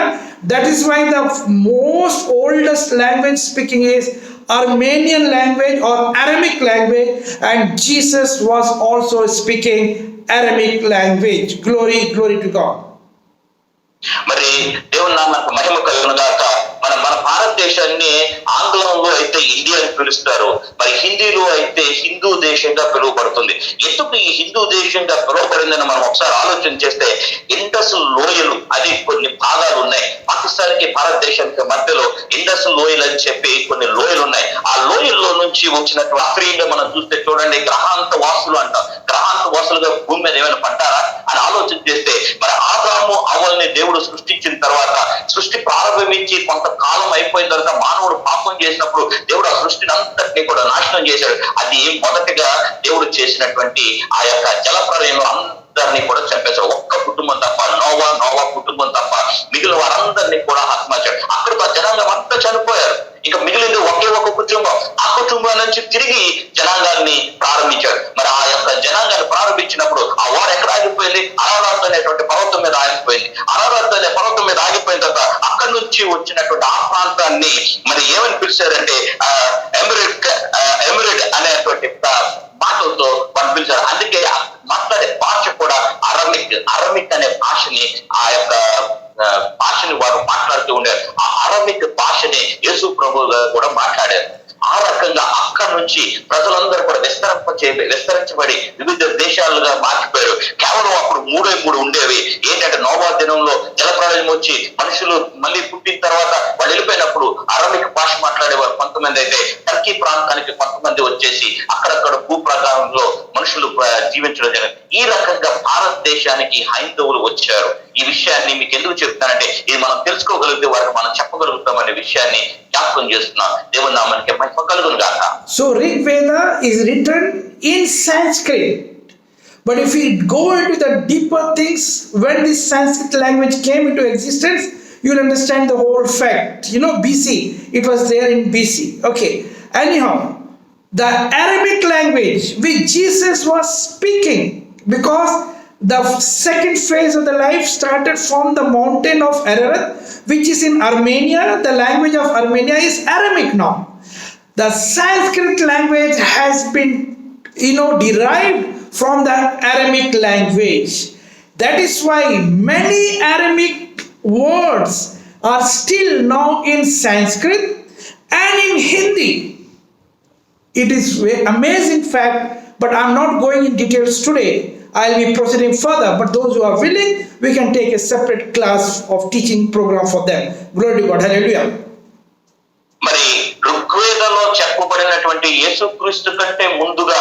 That is why the most oldest language speaking is Armenian language or Aramaic language, and Jesus was also speaking Aramaic language. Glory to God. మరి దేవుని నామానికి మహిమ కలుగును గాక. మన భారతదేశాన్ని ఆంగ్లంలో అయితే India అని పిలుస్తారు, మరి హిందీలో అయితే హిందూ దేశంగా పిలువబడుతుంది. ఎందుకు ఈ హిందూ దేశంగా పిలువబడిందని మనం ఒకసారి ఆలోచన చేస్తే, ఇండస్ లోయలు అది కొన్ని భాగాలు ఉన్నాయి. పాకిస్తాన్ కి భారతదేశానికి మధ్యలో ఇండస్ లోయలు అని చెప్పి కొన్ని లోయలు ఉన్నాయి. ఆ లోయల్లో నుంచి వచ్చినట్టు ఆఫ్రీగా మనం చూస్తే చూడండి, గ్రహాంత వాసులు అంటాం. గ్రహాంత వాసులుగా భూమి మీద ఏమైనా పడ్డారా అని ఆలోచన చేస్తే, మరి ఆదాము అవ్వల్ని దేవుడు సృష్టించిన తర్వాత, సృష్టి ప్రారంభించి కొంతకాలం అయిపోయిన తర్వాత మానవుడు పాపం చేసినప్పుడు దేవుడు ఆ సృష్టిని అంతటినీ కూడా నాశనం చేశాడు. అది మొదటిగా దేవుడు చేసినటువంటి ఆ యొక్క జలప్రలయంలో అందరినీ కూడా చంపేశాడు. ఒక్క కుటుంబం తప్ప, నోవా కుటుంబం తప్ప మిగిలిన వారందరినీ కూడా హతమార్చాడు. అక్కడితో జనాంగం అంతా చనిపోయారు. ఇక మిగిలింది ఒకే ఒక కుటుంబం. ఆ కుటుంబం నుంచి తిరిగి జనాంగాన్ని ప్రారంభించాడు. మరి ఆ యొక్క జనాంగాన్ని ప్రారంభించినప్పుడు ఆ వారు ఎక్కడ ఆగిపోయింది? అరారాత్ అనేటువంటి పర్వతం మీద ఆగిపోయింది. అరారాత్ అనే పర్వతం మీద ఆగిపోయిన తర్వాత అక్కడి నుంచి వచ్చినటువంటి ఆ ప్రాంతాన్ని మరి ఏమని పిలిచారంటే ఎమిరెడ్ అనేటువంటి మాటలతో వాళ్ళు పిలిచారు. అందుకే మాట్లాడే భాష కూడా అరమిక్ అనే భాషని, ఆ యొక్క భాషని వారు మాట్లాడుతూ ఉండారు. ఆ అరమిక్ భాషని యేసు ప్రభు కూడా మాట్లాడారు. ఆ రకంగా అక్కడి నుంచి ప్రజలందరూ కూడా విస్తరించబడి వివిధ దేశాలుగా మార్చిపోయారు. కేవలం అప్పుడు 3 ఉండేవి. ఏంటంటే నోవా దినంలో జలప్రళయం వచ్చి మనుషులు మళ్ళీ పుట్టిన తర్వాత వాళ్ళు వెళ్ళిపోయినప్పుడు అరమిక్ భాష మాట్లాడేవారు కొంతమంది, అయితే టర్కీ ప్రాంతానికి కొంతమంది వచ్చేసి అక్కడక్కడ భూప్రకారంలో మనుషులు జీవించడం జరిగింది. ఈ రకంగా భారతదేశానికి హైందవులు వచ్చారు. ఈ విషయాన్ని మీకు ఎందుకు చెప్తానంటే, ఇది మనం తెలుసుకోగలిగితే వారికి మనం చెప్పగలుగుతాం అనే విషయాన్ని జ్ఞాపకం చేస్తున్నాం. దేవుని నామానికి మహిమ కలుగును గాక. So Rig Veda is written in Sanskrit. But if we go into the deeper things, when this Sanskrit language came into existence, you'll understand the whole fact. You know, BC, it was there in BC. Okay. Anyhow, the Arabic language which Jesus was speaking, because the second phase of the life started from the mountain of Ararat, which is in Armenia. The language of Armenia is Aramaic now. The Sanskrit language has been, derived from the Aramaic language. That is why many Aramaic words are still now in Sanskrit and in Hindi. It is an amazing fact, but I'm not going in details today. I'll be proceeding further, but those who are willing, we can take a separate class of teaching program for them. Glory to God. Hallelujah. మరి ఋగ్వేదంలో చెప్పబడినటువంటి యేసుక్రీస్తు కంటే ముందుగా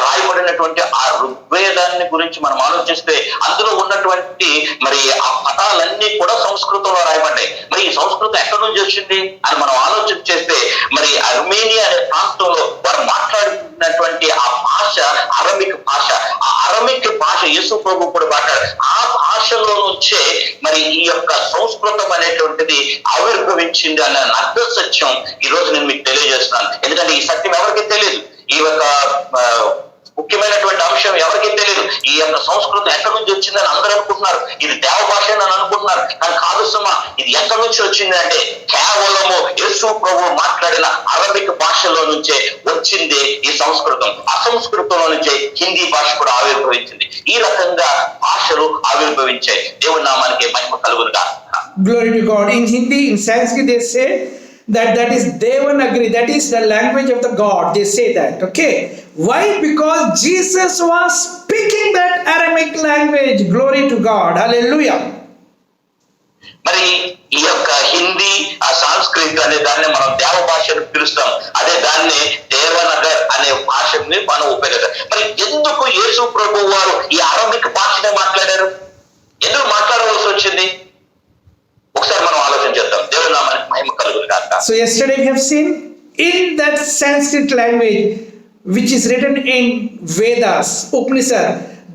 రాయబడినటువంటి ఆ ఋగ్వేదాన్ని గురించి మనం ఆలోచిస్తే, అందులో ఉన్నటువంటి మరి ఆ పదాలన్నీ కూడా సంస్కృతంలో రాయబడ్డాయి. మరి ఈ సంస్కృతం ఎక్కడి నుంచి వచ్చింది అని మనం ఆలోచన చేస్తే, మరి అర్మేనియా అనే ప్రాంతంలో వారు మాట్లాడుతున్నటువంటి ఆ భాష అరమిక్ భాష. ఆ అరమిక్ భాష యేసు ప్రభు కూడా మాట్లాడారు. ఆ భాషలో నుంచే మరి ఈ యొక్క సంస్కృతం అనేటువంటిది ఆవిర్భవించింది అన్న అర్థ సత్యం ఈ రోజు నేను మీకు తెలియజేస్తున్నాను. ఎందుకంటే ఈ సత్యం ఎవరికి తెలియదు. ఈ యొక్క ముఖ్యమైనటువంటి అంశం ఎవరికి తెలియదు. ఈ యొక్క సంస్కృతం ఎక్కడి నుంచి వచ్చిందని అందరూ అనుకుంటున్నారు. ఇది దేవ భాష అని అనుకుంటున్నారు. కానీ కాదు సుమా, ఇది ఎక్కడి నుంచి వచ్చింది అంటే కేవలము యేసు ప్రభు మాట్లాడిన అరబిక్ భాషలో నుంచే వచ్చింది ఈ సంస్కృతం. ఆ సంస్కృతంలో నుంచే హిందీ భాష కూడా ఆవిర్భవించింది. ఈ రకంగా భాషలు ఆవిర్భవించాయి. దేవుని నామానికి మహిమ కలుగును గాక. Glory to God. In Hindi, in Sanskrit, they say that is Devanagari, that is the language of the God. They say that. Okay. Why? Because Jesus was speaking that Aramaic language. Glory to God. Hallelujah. మరి ఈ యొక్క హిందీ, ఆ సంస్కృత్ అనే దాన్ని మనం దేవ భాషను పిలుస్తాం. అదే దాన్ని దేవనగర్ అనే భాషని మనం ఉపయోగిస్తాం. మరి ఎందుకు యేసు ప్రభు వారు ఈ అరబిక్ భాషనే మాట్లాడారు? ఎందుకు మాట్లాడవలసి వచ్చింది? ఒకసారి మనం ఆలోచన చేద్దాం. దేవుని నామానికి మహిమ కలుగును గాక. So yesterday we have seen in that Sanskrit language which is written in Vedas, Upanishad,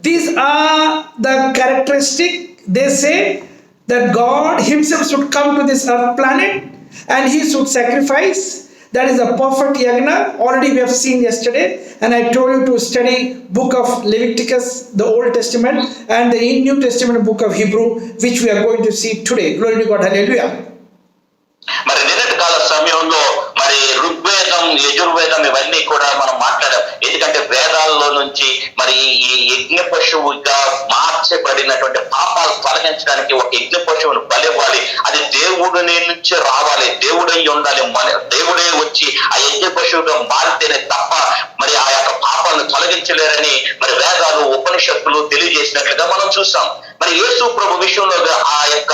these are the characteristic. They say that God himself should come to this earth planet and he should sacrifice. That is a perfect yagna. Already we have seen yesterday, and I told you to study book of Leviticus, the Old Testament, and the New Testament book of Hebrew, which we are going to see today. Glory to God. Hallelujah. మరి నిన్నటి కాల సమయంలో మరి ఋగ్వేదం, యజుర్వేదం ఇవన్నీ కూడా మనం మాట్లాడాం. ఎందుకంటే వేదాల్లో నుంచి మరి ఈ యజ్ఞ పశువుగా మార్చ మార్చబడినటువంటి పాపాలు తొలగించడానికి ఒక యజ్ఞ పశువును బలివ్వాలి. అది దేవుడిని నుంచి రావాలి, దేవుడై ఉండాలి. దేవుడే వచ్చి ఆ యజ్ఞ పశువుగా మారితేనే తప్ప మరి ఆ యొక్క పాపాలను తొలగించలేరని మరి వేదాలు ఉపనిషత్తులు తెలియజేసినట్లుగా మనం చూస్తాం. మరి యేసు ప్రభు విషయంలో ఆ యొక్క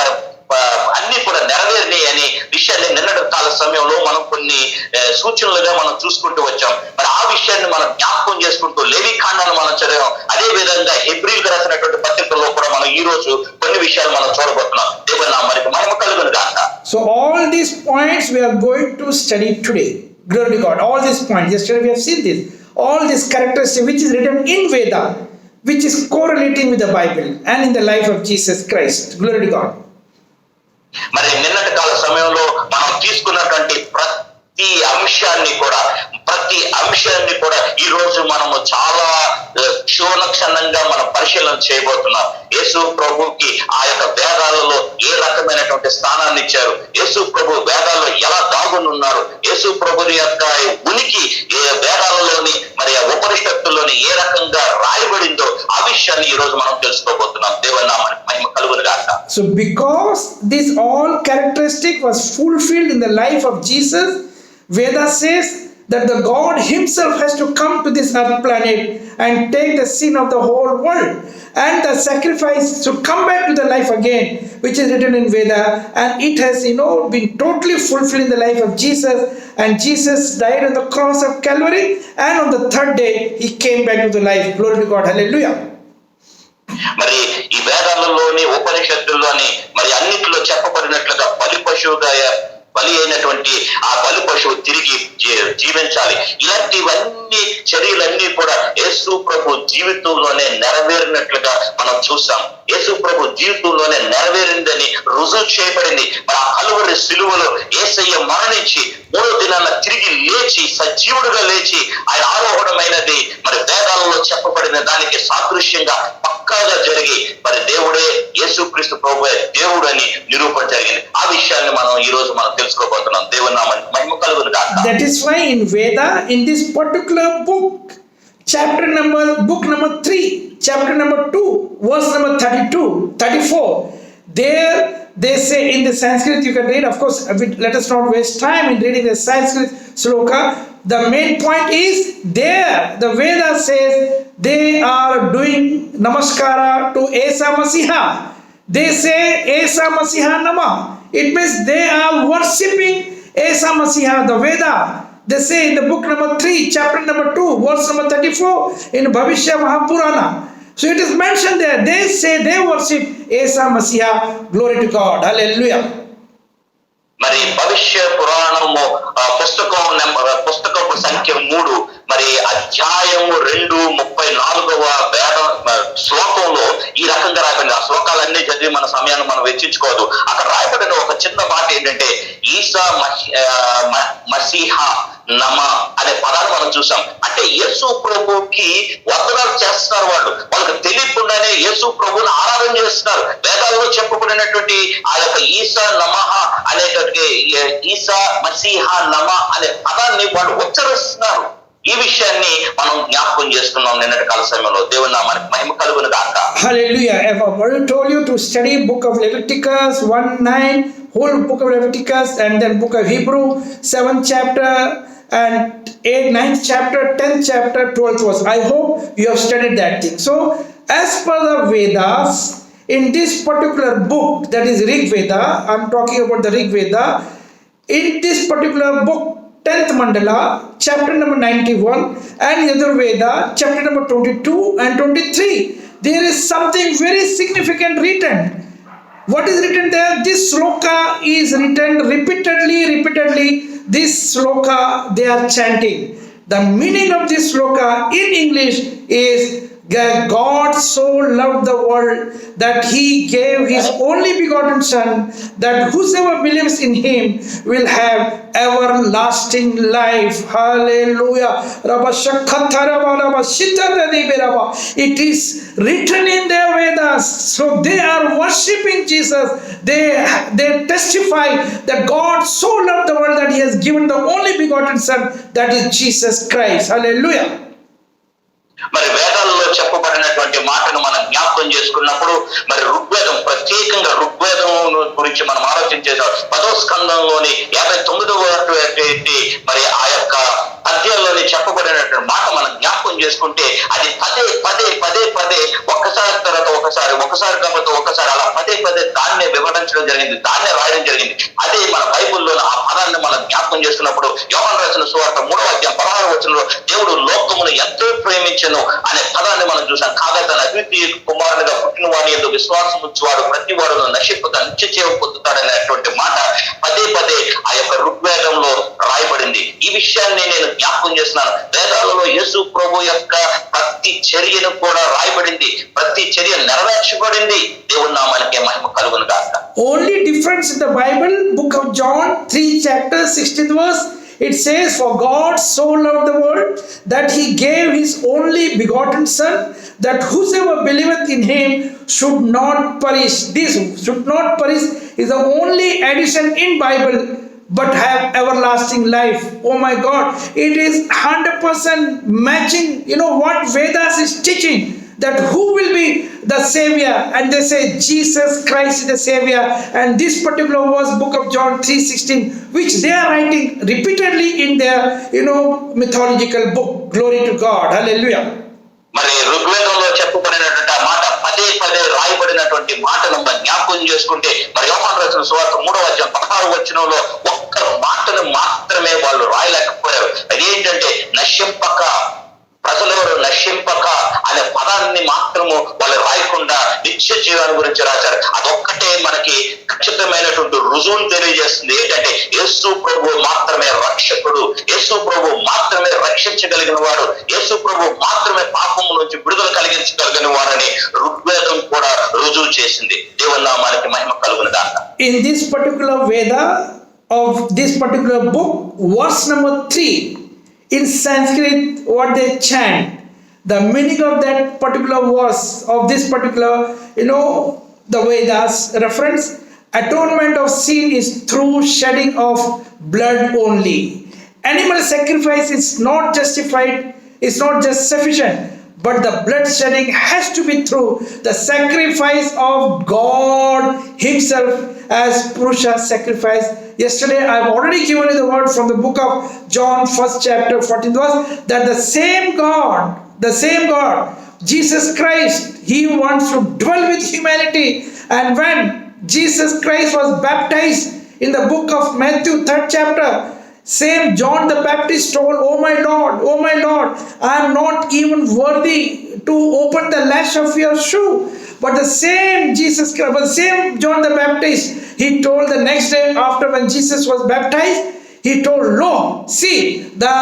అన్ని కూడా నెరవేరినాయి అనే విషయాన్ని నిన్నటి కాల సమయంలో మనం కొన్ని సూచనలుగా మనం చూసుకుంటూ వచ్చాం. మరి ఆ విషయాన్ని మనం జ్ఞాపకం చేసుకుంటూ లేవి కాండాన్ని మనం చదివాం. అదే విధంగా హెబ్రీయులకు రాసినటువంటి పత్రికల్లో కూడా మనం ఈ రోజు కొన్ని విషయాలు మనం చూడబోతున్నాం. దేవుని నామమునకు మహిమ కలుగును గాక. So all these points we are going to study today. Glory to God. All these points. Yesterday we have seen this. All these characteristics which is written in Veda, which is correlating with the Bible and in the life of Jesus Christ. Glory to God. మరి నిన్నటి కాల సమయంలో మనం తీసుకున్నటువంటి ప్రతి అంశాన్ని కూడా ఈ రోజు మనము చాలా క్షుణ్ణంగా మనం పరిశీలన చేయబోతున్నాం. యేసు ప్రభుకి ఆ యొక్క వేదాలలో ఏ రకమైనటువంటి స్థానాన్ని ఇచ్చారు, యేసు ప్రభు వేదాల్లో ఎలా దాగునున్నారు, యేసు ప్రభు యొక్క ఉనికి వేదాలలోని మరి ఆ ఉపనిషత్తుల్లోని ఏ రకంగా రాయబడిందో ఆ విషయాన్ని ఈ రోజు మనం తెలుసుకోబోతున్నాం. దేవుని నామమునకు మహిమ కలుగును గాక. So because this all characteristic was fulfilled in the life of Jesus, Veda says that the God himself has to come to this earth planet and take the sin of the whole world, and the sacrifice to come back to the life again, which is written in Veda, and it has been totally fulfilled in the life of Jesus. And Jesus died on the cross of Calvary, and on the third day he came back to the life. Glory to God. Hallelujah. మరి ఈ వేదాలలోని ఉపనిషత్తుల్లోని మరి అన్నిటిలో చెప్పబడినట్లుగా బలి అయినటువంటి ఆ బలి పశువు తిరిగి జీవించాలి. ఇలాంటివన్నీ చర్యలన్నీ కూడా యేసు ప్రభు జీవితంలోనే నెరవేరినట్లుగా మనం చూస్తాం. యేసు ప్రభు జీవితంలోనే నెరవేరిందని రుజువు చేయబడింది. మరి ఆ కలువరి సిలువలో యేసయ్య మరణించి 3వ దినాన తిరిగి లేచి సజీవుడుగా లేచి ఆయన ఆరోహణమైనది మరి వేదాలలో చెప్పబడిన దానికి సాదృశ్యంగా పక్కాగా జరిగి మరి దేవుడే యేసుక్రీస్తు ప్రభువే దేవుడు అని నిరూపణ జరిగింది. ఆ విషయాన్ని మనం ఈ రోజు మనం తెలుసుకోబోతున్నాం. దేవుని నామమునకు మహిమ కలుగును గాక. That is why in Veda, in this particular book, book number 3, chapter number 2, verse number 32, 34, there they say in the Sanskrit, you can read, of course, let us not waste time in reading the Sanskrit sloka. The main point is there, the Veda says they are doing namaskara to Esa Masiha. They say Esa Masiha Nama. It means they are worshipping Esa Masiha. The Veda, they say in the book number 3, chapter number 2, verse number 34 in Bhavishya Mahapurana. So it is mentioned there. They say they worship Esa Masiha. Glory to God. Hallelujah. మరి భవిష్య పురాణము పుస్తకపు సంఖ్య 3 మరి అధ్యాయము 2:34 శ్లోకంలో ఈ రకంగా రాయబడింది. ఆ శ్లోకాలన్నీ చదివి మన సమయాన్ని మనం వెచ్చించుకోవద్దు. అక్కడ రాయబడిన ఒక చిన్న మాట ఏంటంటే ఈసా మసీహా నమ అనే పదాన్ని మనం చూసాం. అంటే యేసు ప్రభుకి వందనాలు చేస్తున్నారు. వాళ్ళకి తెలియకుండానే యేసు ప్రభుని ఆరాధన చేస్తున్నారు. వేదాల్లో చెప్పబడినటువంటి ఆ యొక్క ఈసా నమః అనేటువంటి ఈసా మసీహా నమ అనే పదాన్ని వాళ్ళు ఉచ్చరిస్తున్నారు. ఈ విషయాన్ని మనం జ్ఞాపకం చేసుకున్నాం నిన్నటి కాల సమయంలో. దేవుని నామమునకు మహిమ కలుగును గాక. Hallelujah. I have already told you to study book of Leviticus 1:9, whole book of Leviticus, and then book of Hebrew 7th chapter and 9th chapter, 10th chapter, 12th verse. I hope you have studied that thing. So as per the Vedas, in this particular book, that is Rig Veda, I'm talking about the Rig Veda, in this particular book 10th Mandala, chapter number 91, and Yajurveda, chapter number 22 and 23, there is something very significant written. What is written there? This sloka is written repeatedly. This sloka they are chanting. The meaning of this sloka in English is God so loved the world that he gave his only begotten son, that whosoever believes in him will have everlasting life. Hallelujah. It is written in their Vedas. So they are worshipping Jesus. They testify that God so loved the world that he has given the only begotten son, that is Jesus Christ. Hallelujah. మరి వేదాల్లో చెప్పబడినటువంటి మాటను మనం జ్ఞాపకం జ్ఞాపకం చేసుకున్నప్పుడు మరి ఋగ్వేదం, ప్రత్యేకంగా ఋగ్వేదం గురించి మనం ఆలోచన చేసాం. 10వ స్కందంలోని 59వ మరి ఆ యొక్క అధ్యాయంలోని చెప్పబడినటువంటి మాట మనం జ్ఞాపకం చేసుకుంటే అది పదే పదే పదే పదే ఒక్కసారి తర్వాత ఒకసారి కాకపోతే ఒకసారి అలా పదే పదే దాన్నే వివరించడం జరిగింది, దాన్నే రాయడం జరిగింది. అదే మన బైబిల్లో ఆ పదాన్ని మనం జ్ఞాపకం చేస్తున్నప్పుడు యోహాను రాసిన సువార్త 3వ అధ్యాయం 16వ వచనంలో దేవుడు లోకమును ఎంతో ప్రేమించెను అనే పదాన్ని మనం చూసాం. కాగా తన అద్వితీయ కుమారునిగా పుట్టిన వాని యందు విశ్వాసం ఉంచువాడు ప్రతి వాడు నశింపక నిత్య జీవం పొందుతాడనేటువంటి మాట పదే పదే ఆ యొక్క ఋగ్వేదంలో రాయబడింది. ఈ విషయాన్ని నేను జ్ఞాపకం చేస్తున్నాను. వేదాలలో యేసు ప్రభు యొక్క ప్రతి చర్యను కూడా రాయబడింది, ప్రతి చర్య నెరవేర్చబడింది. దేవుని నామానికి మహిమ కలుగును గాక. Only difference in the Bible, book of John 3 chapter 16th verse, it says, for God so loved the world that he gave his only begotten son, that whosoever believeth in him should not perish. This should not perish is the only addition in Bible, but have everlasting life. Oh my God, it is 100% matching, what Vedas is teaching, that who will be the savior, and they say Jesus Christ is the savior. And this particular verse, book of John 3:16, which they are writing repeatedly in their mythological book. Glory to God, hallelujah. మరి ఋగ్వేదంలో చెప్పబడినటువంటి ఆ మాట పదే పదే రాయబడినటువంటి మాటను మనం జ్ఞాపకం చేసుకుంటే మరి యోహాను రాసిన సువార్త 3వ అధ్యాయం 16వ వచనంలో ఒక్క మాటను మాత్రమే వాళ్ళు రాయలేకపోయారు. అదేంటంటే నశింపక, ప్రజలెవరు నశింపక అనే పదాన్ని మాత్రము వాళ్ళు రాయకుండా నిత్య జీవాన్ని గురించి రాశారు. అదొక్కటే మనకి ఖచ్చితమైనటువంటి రుజువును తెలియజేస్తుంది. ఏంటంటే యేసు ప్రభు మాత్రమే రక్షకుడు, యేసు ప్రభు మాత్రమే రక్షించగలిగిన వాడు, యేసు ప్రభు మాత్రమే పాపము నుంచి విడుదల కలిగించగలిగిన వాడని ఋగ్వేదం కూడా రుజువు చేసింది. దేవుని నామానికి మహిమ కలుగును గాక. In this particular Veda of this particular book, verse number 3, in Sanskrit, what they chant, the meaning of that particular verse of this particular, the Vedas reference, atonement of sin is through shedding of blood only. Animal sacrifice is not justified, is not just sufficient, but the blood shedding has to be through the sacrifice of God himself as Purusha sacrifice. Yesterday I have already given you the word from the book of John 1st chapter 14th verse, that the same God, Jesus Christ, he wants to dwell with humanity. And when Jesus Christ was baptized in the book of Matthew 3rd chapter, same John the Baptist told, oh my Lord, I am not even worthy to open the lash of your shoe. But the same Jesus Christ, but the same John the Baptist, he told the next day after when Jesus was baptized, he told, lo, see, the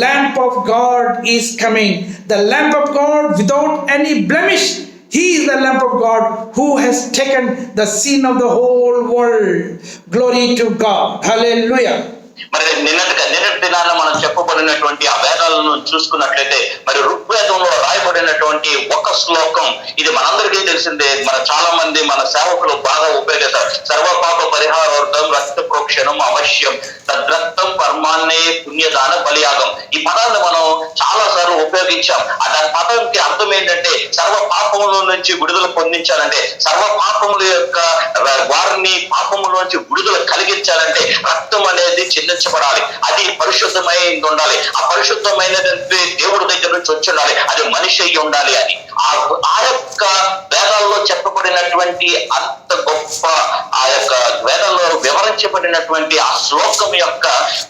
Lamb of God is coming. The Lamb of God without any blemish. He is the Lamb of God who has taken the sin of the whole world. Glory to God. Hallelujah. మరి నిన్నటి దినాన మనం చెప్పబడినటువంటి ఆ వేదాలను చూసుకున్నట్లయితే మరి ఋగ్వేదంలో రాయబడినటువంటి ఒక శ్లోకం, ఇది మనందరికీ తెలిసిందే. చాలా మంది మన సేవకులు బాగా ఉపయోగిస్తారు. సర్వ పాప పరిహారార్థం రక్త ప్రోక్షణం అవశ్యం, తద్రక్తం పరమాన్నే పుణ్యదాన బలియాగం. ఈ పదాన్ని మనం చాలా సార్లు ఉపయోగించాం. దాని పదానికి అర్థం ఏంటంటే సర్వ పాపముల నుంచి విడుదల పొందించాలంటే, సర్వ పాపముల యొక్క వారిని పాపముల నుంచి విడుదల కలిగించాలంటే రక్తం అనేది చెల్లించబడాలి, అది పరిశుద్ధమైనది ఉండాలి. ఆ పరిశుద్ధమైనది దేవుడి దగ్గర నుంచి వచ్చి ఉండాలి, అది మనిషి అయి ఉండాలి అని ఆ యొక్క వేదాల్లో చెప్పబడినటువంటి అంత గొప్ప ఆ యొక్క వేదాల్లో వివరించబడినటువంటి ఆ శ్లోకం యొక్క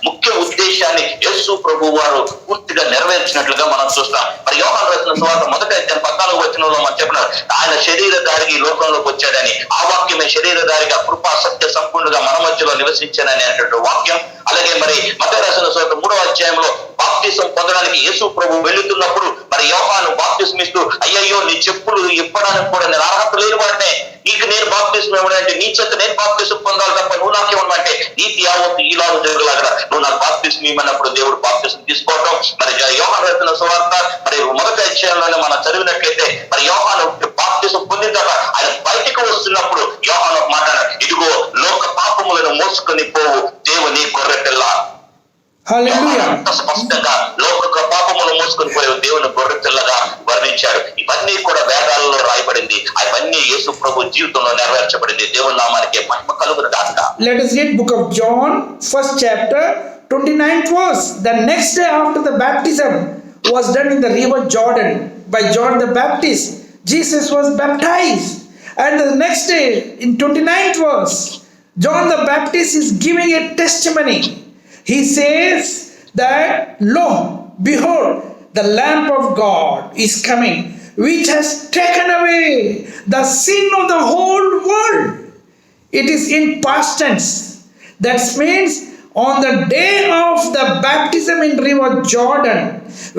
ముఖ్య ఉద్దేశాన్ని యేసు ప్రభు వారు పూర్తిగా నెరవేర్చినట్లుగా మనం చూస్తాం. మరి యోహాను రాసిన సువార్త 1వ అధ్యాయం 14వ వచనంలో మనం చెప్పినారు, ఆయన శరీరధారికి ఈ లోకంలోకి వచ్చాడని. ఆ వాక్యమే శరీరధారిగా కృపా సత్య సంపూర్ణంగా మన మధ్యలో నివసించానని అనేటువంటి వాక్యం. అలాగే మరి మత్తయి రాసిన సువార్త 3వ అధ్యాయంలో బాప్తిసం పొందడానికి యేసు ప్రభు వెళుతున్నప్పుడు మరి యోహాను బాప్తిసం ఇస్తూ, అయ్యయ్యో నీ చెప్పులు ఇప్పడానికి కూడా నేను అర్హత లేని వాడినే, నీకు నేను బాప్తిసం ఇవ్వడంటే నీ చేత నేను బాప్తిసం పొందాలి తప్ప నువ్వు నాకేమన్నట్టే, నీతి యావత్తు ఈలాగా జరగలాగా నువ్వు నాకు బాప్తిసం ఇవ్వమన్నప్పుడు దేవుడు బాప్తిసం తీసుకోవటం. మరి యోహాను రాసిన సువార్త మరి 1వ అధ్యాయంలోనే మనం చదివినట్లయితే మరి యోహాను బాప్తిసం పొందిన తర్వాత ఆయన బయటకు వస్తున్నప్పుడు యోహాను మాట్లాడారు, ఇదిగో లోక పాపములను మోసుకొని పోవు దేవుని గొర్రెపిల్ల. స్పష్టంగా లోక పాపములు మోసుకొని పోయే దేవుని గొర్రెపిల్లగా వర్ణించాడు. ఇవన్నీ కూడా వేదాలలో రాయబడింది. ప్రభు జీవితంలో నెరవేర్చబడింది. దేవుని నామానికి మహిమ కలుగును గాక. Let us read book of John, first chapter, 29th verse. The next day after the baptism was done in the river Jordan by John the Baptist, Jesus was baptized. And the next day, in 29th verse, John the Baptist is giving a testimony. He says that, "Lo, behold, the Lamb of God is coming, which has taken away the sin of the whole world." It is in past tense. That means on the day of the baptism in river Jordan,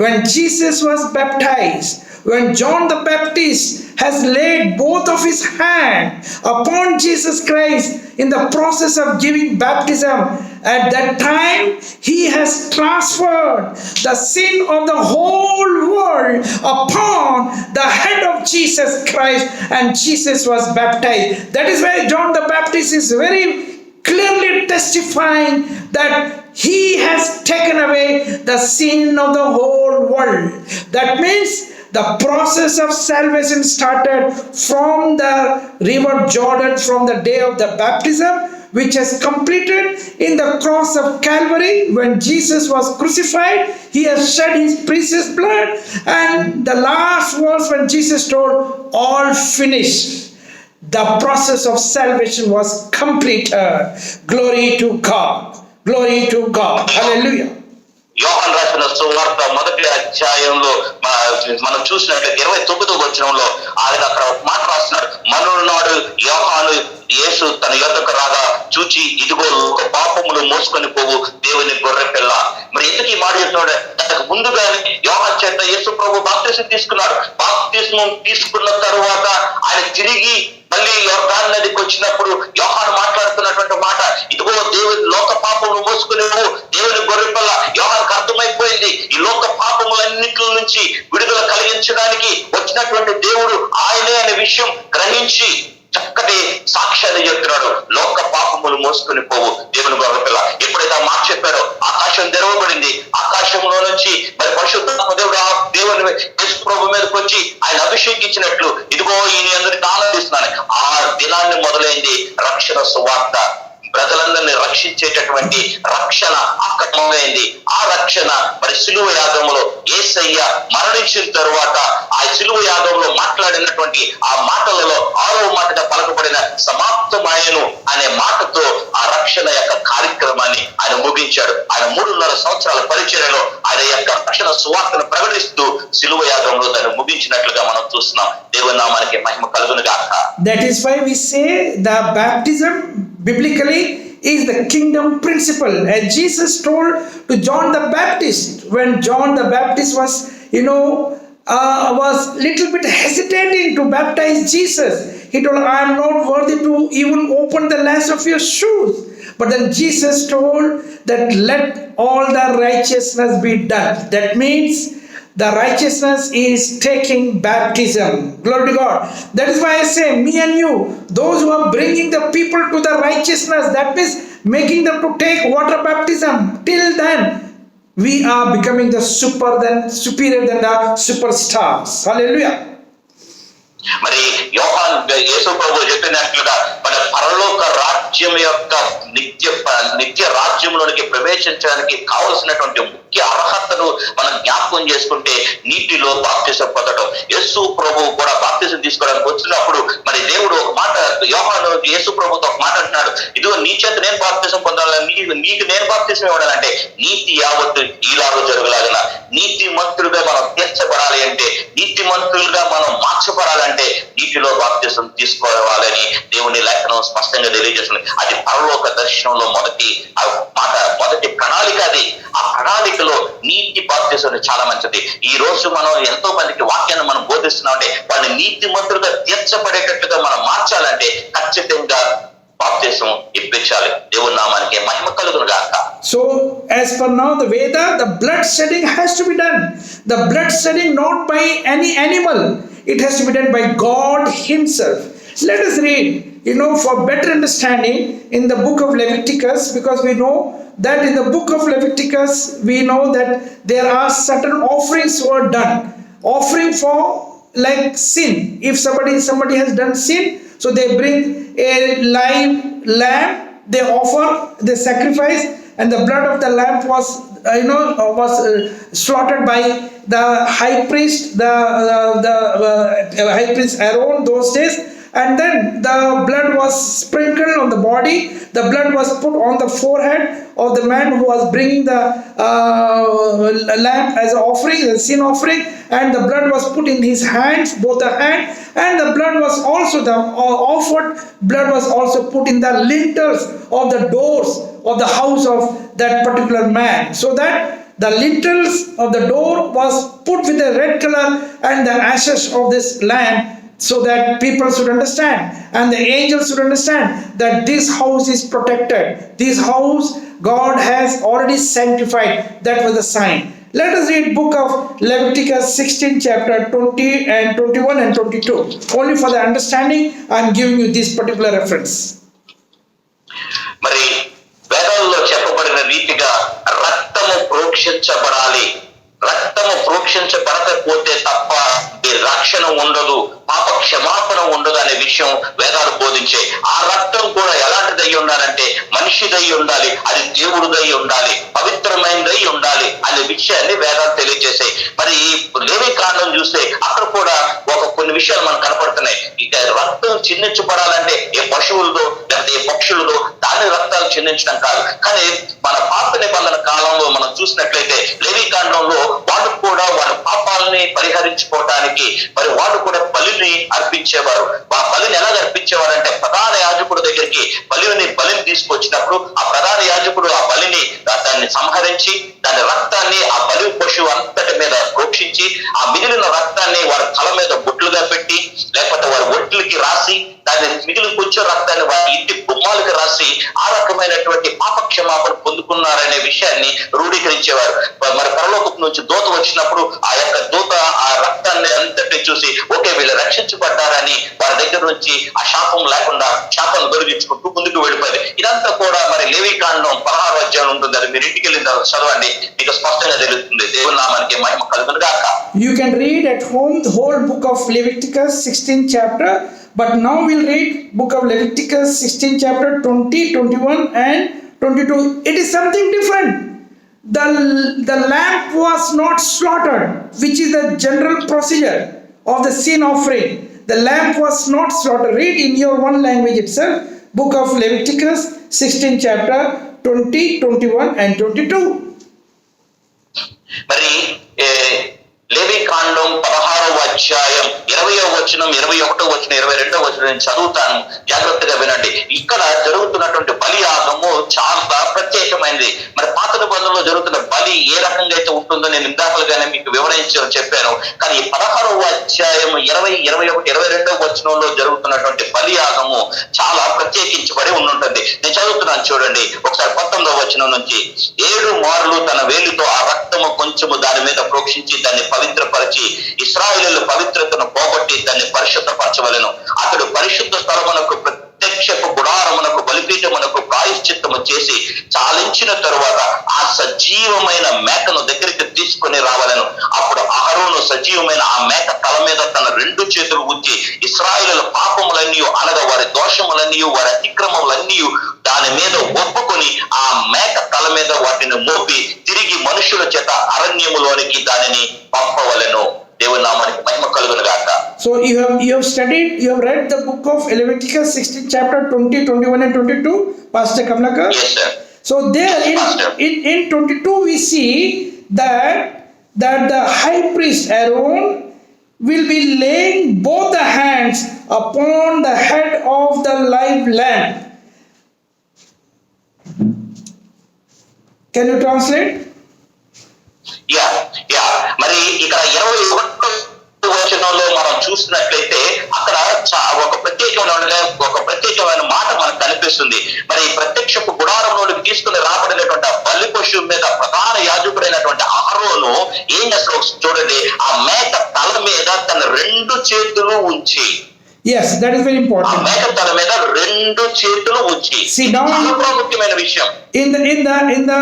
when Jesus was baptized, when John the Baptist has laid both of his hands upon Jesus Christ in the process of giving baptism, at that time he has transferred the sin of the whole world upon the head of Jesus Christ, and Jesus was baptized. That is why John the Baptist is very clearly testifying that he has taken away the sin of the whole world. That means the process of salvation started from the river Jordan, from the day of the baptism, which has completed in the cross of Calvary. When Jesus was crucified, he has shed his precious blood, and the last verse when Jesus told, "All finished." The process of salvation was completed. Glory to God. Glory to God. Hallelujah. యోహాను రాసిన సువార్త మొదటి అధ్యాయంలో మనం చూసినట్లయితే 29వ వచనంలో ఆయన అక్కడ ఒక మాట రాస్తున్నాడు. మరునాడు యోహాను యేసు తన యొద్దకు రాగా చూచి, "ఇదిగో ఒక పాపమును మోసుకొని పోవు దేవుని గొర్రె పిల్ల." మరి ఎందుకు ఈ మాట చెప్తున్నాడు? తనకు ముందుగానే యోహాను చేత యేసు ప్రభు బాప్తిసం తీసుకున్నాడు. బాప్తిస్మం తీసుకున్న తరువాత ఆయన తిరిగి మళ్ళీ యోర్దాను నదికి వచ్చినప్పుడు యోహాను మాట్లాడుతున్నటువంటి మాట, "ఇదిగో దేవుని లోక పాపమును మోసుకుని దేవుని గొర్రెపిల్ల." యోహానుకు అర్థమైపోయింది, ఈ లోక పాపములన్నిటి నుంచి విడుదల కలిగించడానికి వచ్చినటువంటి దేవుడు ఆయనే అనే విషయం గ్రహించి చక్కటి సాక్ష్యాన్ని చెప్తున్నాడు. లోక పాపములు మోసుకుని పోవు దేవుని గొర్రెపిల్ల. ఎప్పుడైతే ఆ మాట చెప్పారో ఆకాశం తెరవబడింది. ఆకాశంలో నుంచి మరి పరిశుద్ధాత్మ దేవుడు ఆ దేవుని యేసు ప్రభు మీదకి వచ్చి ఆయన అభిషేకించినట్లు, "ఇదిగో ఈయన అందరికి ఆనందిస్తున్నాను." ఆ దినాన్ని మొదలైంది రక్షణ సువార్త. ప్రజలందరినీ రక్షించేటటువంటి రక్షణ ఆకటమైంది. ఆ రక్షణ మరి సిలువ యాగంలో యేసయ్య మరణించిన తరువాత ఆ సిలువ యాగంలో మాట్లాడినటువంటి ఆ మాటలలో 6వ మాటగా పలకబడిన "సమాప్తమాయెను" అనే మాటతో ఆ రక్షణ యొక్క కార్యక్రమాన్ని ఆయన ముగించాడు. ఆయన 3.5 సంవత్సరాల పరిచర్యలో ఆయన యొక్క రక్షణ సువార్తను ప్రకటిస్తూ సిలువ యాగంలో దాన్ని ముగించినట్లుగా మనం చూస్తున్నాం. దేవుని నామానికి మహిమ కలుగును గాక. That is why we say the baptism biblically is the kingdom principle. As Jesus told to John the Baptist, when John the Baptist was little bit hesitating to baptize Jesus, he told, "I am not worthy to even open the lace of your shoes." But then Jesus told that let all the righteousness be done. That means the righteousness is taking baptism. Glory to God. That is why I say, me and you, those who are bringing the people to the righteousness, that means making them to take water baptism. Till then, we are becoming the superior than the superstars. Hallelujah. మరి యోహాను యేసు ప్రభు చెప్పినట్లుగా మన పరలోక రాజ్యం యొక్క నిత్య రాజ్యంలోనికి ప్రవేశించడానికి కావలసినటువంటి ముఖ్య అర్హతను మనం జ్ఞాపకం చేసుకుంటే నీటిలో బాప్తిసం పొందడం. యేసు ప్రభు కూడా బాప్తిసం తీసుకోవడానికి వచ్చినప్పుడు మరి దేవుడు ఒక మాట యోహాను యేసు ప్రభుతో ఒక మాట అంటున్నాడు, "ఇదిగో నీ చేత నేను బాప్తిసం పొందాలని నీకు నేను బాప్తిసం ఇవ్వడాలంటే నీతి యావత్తు ఈలాగా జరుగులాగిన నీతి మంత్రులుగా మనం తీర్చబడాలి అంటే, నీతి మంత్రులుగా మనం మార్చబడాలంటే నీటిలో బాప్తిసం తీసుకోవాలని దేవుని లేఖనం స్పష్టంగా తెలియజేస్తుంది. అది పరలోక దర్శనంలో మొదటి ప్రణాళిక. అది ఆ ప్రణాళికలో నీటి బాప్తిసం చాలా మంచిది. ఈ రోజు మనం ఎంతో మందికి వాక్యాన్ని మనం బోధిస్తున్నాం అంటే వాళ్ళని నీతి మంత్రులుగా తీర్చబడేటట్టుగా మనం మార్చాలంటే ఖచ్చితంగా బాప్తిసం ఇప్పించాలి. దేవుని నామానికి మహిమ కలుగును గాక. So as per now the Veda, the blood shedding has to be done. The blood shedding not by any animal. It has to be done by God himself. Let us read, for better understanding in the book of Leviticus, because we know that in the book of Leviticus, we know that there are certain offerings were done. Offering for like sin. If somebody has done sin, So they bring a live lamb, they offer, they sacrifice, and the blood of the lamb was slaughtered by the high priest, the high priest Aaron those days. And then the blood was sprinkled on the body, the blood was put on the forehead of the man who was bringing the lamb as an offering, a sin offering, and the blood was put in his hands, both the hand, and the blood was also, the offered blood was also put in the lintels of the doors of the house of that particular man, so that the lintels of the door was put with a red color and the ashes of this lamb, so that people should understand and the angels should understand that this house is protected. This house God has already sanctified. That was the sign. Let us read book of Leviticus 16 chapter 20 and 21 and 22. Only for the understanding I am giving you this particular reference. మరి వేదాల్లో చెప్పబడిన రీతిగా రక్తము ప్రోక్షించబడాలి. రక్తము ప్రోక్షించబడకపోతే తప్ప ఈ రక్షణ ఉండదు, పాప క్షమాపణ ఉండదు అనే విషయం వేదాలు బోధించే. ఆ రక్తం కూడా ఎలాంటిదై ఉండాలంటే మనిషిదై ఉండాలి, అది దేవుడిదై ఉండాలి, పవిత్రమైనదై ఉండాలి అనే విషయాన్ని వేదాలు తెలియజేసాయి. మరి లేవి కాండం చూస్తే అక్కడ కూడా కొన్ని విషయాలు మనకు కనపడుతున్నాయి. ఇక రక్తం చిందించబడాలంటే ఏ పశువులదో లేకపోతే ఏ పక్షులదో దాని రక్తాలు చిందించడం కాదు. కానీ మన పాత నిబంధన కాలంలో మనం చూసినట్లయితే లేవి కాండంలో వాళ్ళు కూడా వాళ్ళ పాపాలని పరిహరించుకోవటానికి మరి వాళ్ళు కూడా బలిని అర్పించేవారు. ఆ బలిని ఎలాగ అర్పించేవారంటే ప్రధాన యాజకుడు దగ్గరికి బలిని తీసుకొచ్చినప్పుడు ఆ ప్రధాన యాజకుడు ఆ బలిని దాన్ని సంహరించి దాని రక్తాన్ని ఆ బలి పశువు అంతటి మీద ప్రోక్షించి ఆ మిగిలిన రక్తాన్ని వారి తల మీద బొట్లుగా పెట్టి లేకపోతే వారి ఒట్లకి రాసి దాన్ని మిగిలిన కొంచెం రక్తాన్ని వారి ఇంటి గుమ్మాలకు రాసి ఆ రకమైనటువంటి పాప క్షమాపణ పొందుకున్నారనే విషయాన్ని రూఢీకరించేవారు. మరి పరలోకం నుంచి దూత వచ్చినప్పుడు ఆ యొక్క దూత ఆ రక్తాన్ని అంతటి చూసి ఓకే వీళ్ళు రక్షించబడ్డారని వారి దగ్గర నుంచి ఆ శాపం లేకుండా శాపం దొరికించుకుంటూ ముందుకు వెళ్ళిపోయింది. ఇదంతా కూడా మరి లేవి కాండం 16వ అధ్యాయం ఉంటుంది. అది మీరు ఇంటికి వెళ్ళిన చదవండి, మీకు స్పష్టంగా తెలుస్తుంది. దేవుని నామానికి మహిమ కలుగును గాక. You can read at home the whole book of Leviticus 16 chapter, but now we'll read book of Leviticus 16 chapter 20, 21 and 22. It is something different. The lamb was not slaughtered, which is the general procedure of the sin offering. The lamb was not slaughtered. Read in your own language itself, book of Leviticus 16 chapter 20, 21 and 22. మరి లేవి కాండం 16వ అధ్యాయం 20వ వచనం, 21వ వచనం, 22వ వచనం నేను చదువుతాను, జాగ్రత్తగా వినండి. ఇక్కడ జరుగుతున్నటువంటి బలి యాగము చాలా ప్రత్యేకమైనది. మరి పాత నిబంధనలో జరుగుతున్న బలి ఏ రకంగా అయితే ఉంటుందో నేను ఇందాకలుగానే మీకు చెప్పాను. కానీ 16వ అధ్యాయం 20, 21, 22వ వచనంలో జరుగుతున్నటువంటి బలి యాగము చాలా ప్రత్యేకించబడి ఉంటుంది. నేను చదువుతున్నాను చూడండి ఒకసారి 19వ వచనం నుంచి. 7 మార్లు తన వేలితో ఆ రక్తము కొంచెము దాని మీద ప్రోక్షించి దాన్ని పవిత్రపరిచి ఇశ్రాయేలు పవిత్రతను పోగొట్టి దాన్ని పరిశుద్ధపరచవలెను. అతడు పరిశుద్ధ స్థలమునకు ప్రత్యక్షపు గుడారమునకు బలిపీఠమునకు ప్రాయశ్చిత్తము చేసి చాలించిన తరువాత ఆ సజీవమైన మేకను దగ్గరికి తీసుకొని రావాలను. అప్పుడు అహరోను సజీవమైన ఆ మేక తల మీద తన 2 చేతులు ఉంచి ఇశ్రాయేలుల పాపములన్నీ అనగా వారి దోషములన్నీ వారి అతిక్రమములన్నీ దాని మీద ఒప్పుకొని ఆ మేక తల మీద వాటిని మోపి తిరిగి మనుషుల చేత అరణ్యములోనికి దానిని పంపవలెను. దేవుని నామానికి మహిమ కలుగును గాక. So you have studied, you have read the book of Leviticus 16 chapter 20, 21 and 22, Pastor Kamlakar? Yes, sir. So there in 22 we see that the high priest Aaron will be laying both the hands upon the head of the live lamb. Can you translate? Yeah మరి ఇక్కడ 21వ వచనంలో మనం చూసినట్లయితే అక్కడ ఒక ప్రత్యేకమైన మాట మనకు కనిపిస్తుంది. మరి ప్రత్యక్షపు గుడారంలోకి తీసుకుని రాబడినటువంటి బలి పశువు మీద ప్రధాన యాజకుడైనటువంటి అహరోను ఏం చేస్తాడు చూడండి, ఆ మేక తల మీద తన 2 చేతులు ఉంచి. Yes, that is very important. మేక తల మీద 2 చేతులు ఉంచి. See now, ప్రాముఖ్యమైన విషయం. In the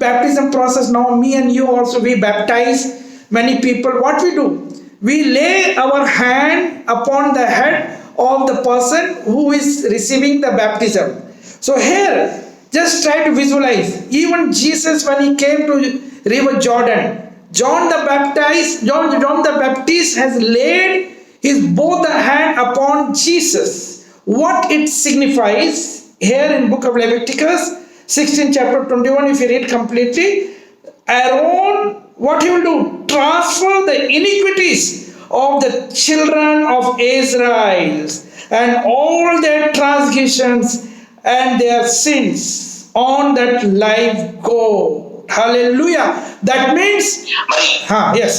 baptism process now, me and you also we baptize many people. What we do? We lay our hand upon the head of the person who is receiving the baptism. So here, just try to visualize. Even Jesus, when he came to River Jordan, John the Baptist has laid his both the hand upon Jesus. What it signifies here in book of Leviticus 16 chapter 21, if you read completely, Aaron, what he will do? Transfer the iniquities of the children of Israel and all their transgressions and their sins on that live goat. Hallelujah. That means, మరి yes.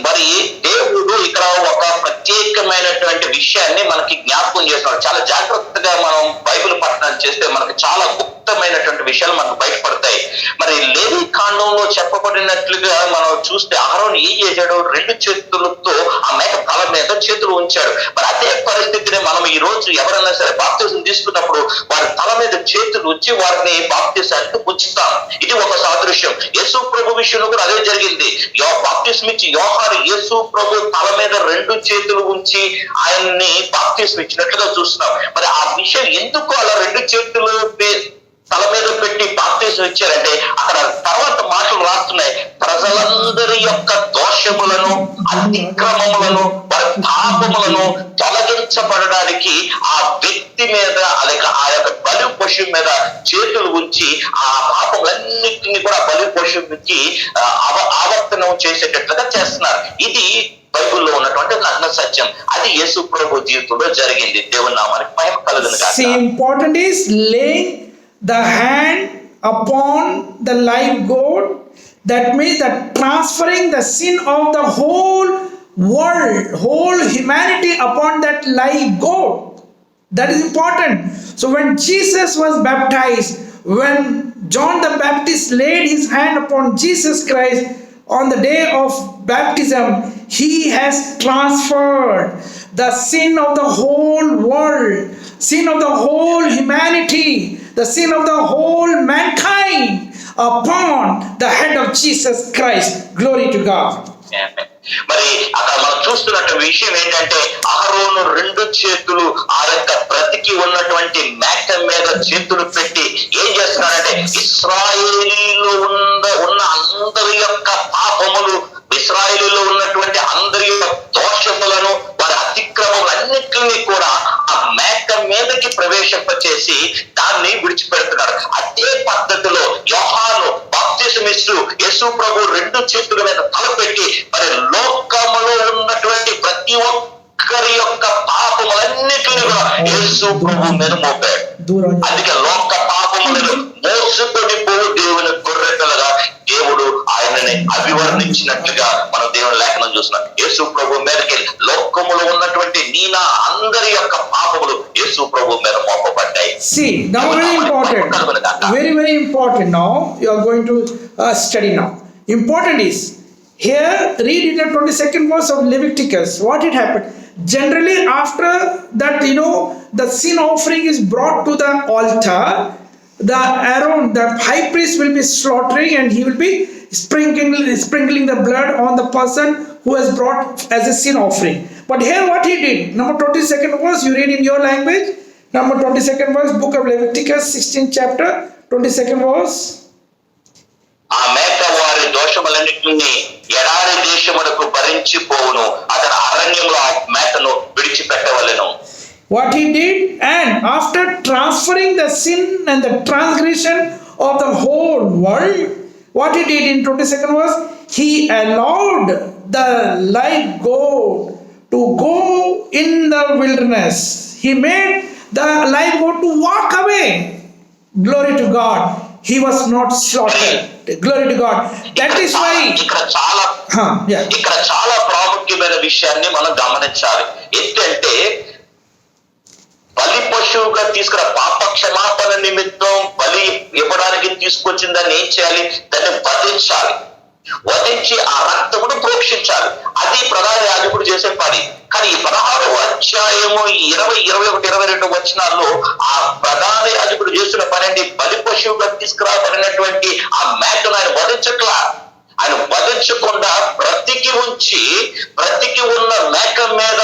మరి దేవుడు ఇక్కడ ఒక ప్రత్యేకమైనటువంటి విషయాన్ని మనకి జ్ఞాపకం చేస్తున్నాడు. చాలా జాగ్రత్తగా మనం బైబిల్ పఠనం చేస్తే మనకు చాలా గుప్తమైనటువంటి విషయాలు మనకు బయటపడతాయి. మరి లేవి కాండంలో చెప్పబడినట్లుగా మనం చూస్తే అహరోను ఏం చేశాడు? 2 చేతులతో ఆ మేక తల మీద చేతులు ఉంచాడు. మరి అదే పరిస్థితిని మనం ఈ రోజు ఎవరైనా సరే బాప్తిజం తీసుకున్నప్పుడు వారి తల మీద చేతులు ఉంచి వారిని బాప్తిజానికి ఉంచుతాం. ఇది ఒక సాదృశ్యం. యేసు ప్రభు విషయంలో కూడా అదే జరిగింది. బాప్తిజం ఇచ్చి యోహాను యేసు ప్రభు తల మీద 2 చేతులు ఉంచి ఆయన్ని బాప్తిజం ఇచ్చినట్లుగా చూస్తున్నాం. మరి ఆ విషయం ఎందుకు అలా 2 చేతులు తల మీద పెట్టి బాప్తిజం ఇచ్చారంటే అక్కడ తర్వాత మాటలు రాస్తున్నాయి. ప్రజలందరి యొక్క దోషములను, అతిక్రమములను, వారి పాపములను తొలగించబడడానికి ఆ వ్యక్తి మీద లేక ఆ యొక్క బలి పశువు మీద చేతులు ఉంచి ఆ పాపములన్నిటిని కూడా బలి పశువుకి ఆవర్తనం చేసేటట్లుగా చేస్తున్నారు. ఇది బైబిల్లో ఉన్నటువంటి నగ్న సత్యం. అది యేసు ప్రభు జీవితంలో జరిగింది. దేవుని నామానికి మహిమ కలుగును గాక. See, important is laying the hand upon the live goat. That means that transferring the sin of the whole world, whole humanity upon that live goat. That is important. So when Jesus was baptized, when John the Baptist laid his hand upon Jesus Christ on the day of baptism, he has transferred the sin of the whole world, sin of the whole humanity, the sin of the whole mankind upon the head of Jesus Christ. Glory to God. మరి అక్కడ మనం చూస్తున్నట్టు విషయం ఏంటంటే అహరోను 2 చేతులు ఆ యొక్క బ్రతికి ఉన్నటువంటి మేక మీద చేతులు పెట్టి ఏం చేస్తున్నాడంటే ఇశ్రాయేలీలో ఉన్న అందరి యొక్క పాపములు, ఇశ్రాయేలీలో ఉన్నటువంటి అందరి యొక్క దోషములను, వారి అతిక్రమములన్నిటిని కూడా ఆ మేక మీదకి ప్రవేశింపచేసి దాన్ని విడిచిపెడుతున్నాడు. అదే పద్ధతిలో యోహాను బాప్తిసమిస్తూ యేసు ప్రభు 2 చేతుల మీద తలపెట్టి మరి లోకములో ఉన్నటువంటి ప్రతి ఒక్కరి యొక్క పాపములన్నిటిని కూడా యేసు ప్రభు మీద మోపాడు. అందుకే లోక పాపములను మోసుకొని పోవు దేవుని గొర్రెపిల్లగా దేవుడు ఆయనని అభివర్ణించినట్లుగా మనం దేవుని లేఖనం చూస్తున్నాం. యేసు ప్రభు మీదకి లోకములో ఉన్నటువంటి నీనా అందరి యొక్క పాపములు యేసు ప్రభు మీద మోపబడ్డాయి. See, now very important, very important. Now you are going to study now. Important is here, read in the 22nd verse of Leviticus what it happened. Generally after that, the sin offering is brought to the altar, the Aaron, the high priest, will be slaughtering and he will be sprinkling the blood on the person who has brought as a sin offering. But here what he did, number 22nd verse, you read in your language, number 22nd verse, book of Leviticus 16th chapter 22nd verse. ఆ మేక వారి దోషములన్నిటిని ఎడారి దేశమునకు భరించిపోవును, అతను అరణ్యంలో ఆ మేకను విడిచిపెట్టవలెను. What he did, and after transferring the sin and the transgression of the whole world, what he did in 22nd verse, he allowed the live goat to go in the wilderness. He made the live goat to walk away. Glory to God. He was not slaughtered. Glory to God. That is why ఇక్కడ చాలా ప్రాముఖ్యమైన విషయాన్ని మనం గమనించాలి. ఏంటంటే బలి పశువుగా తీసుకున్న పాప క్షమాపణ నిమిత్తం బలి ఇవ్వడానికి తీసుకొచ్చిన దాన్ని ఏం చేయాలి? దాన్ని వధించాలి. వధించి ఆ రక్తమును ప్రోక్షించాలి. అది ప్రధాన యాజకుడు చేసే పని. కానీ ఈ 16వ అధ్యాయము 20, 21, 22 వచనాల్లో ఆ ప్రధాన యాజకుడు చేస్తున్న పని అంటే బలి పశువుగా తీసుకురాబడినటువంటి ఆ మేకను ఆయన వధించట్లా. ఆయన వధించకుండా బ్రతికి ఉన్న మేక మీద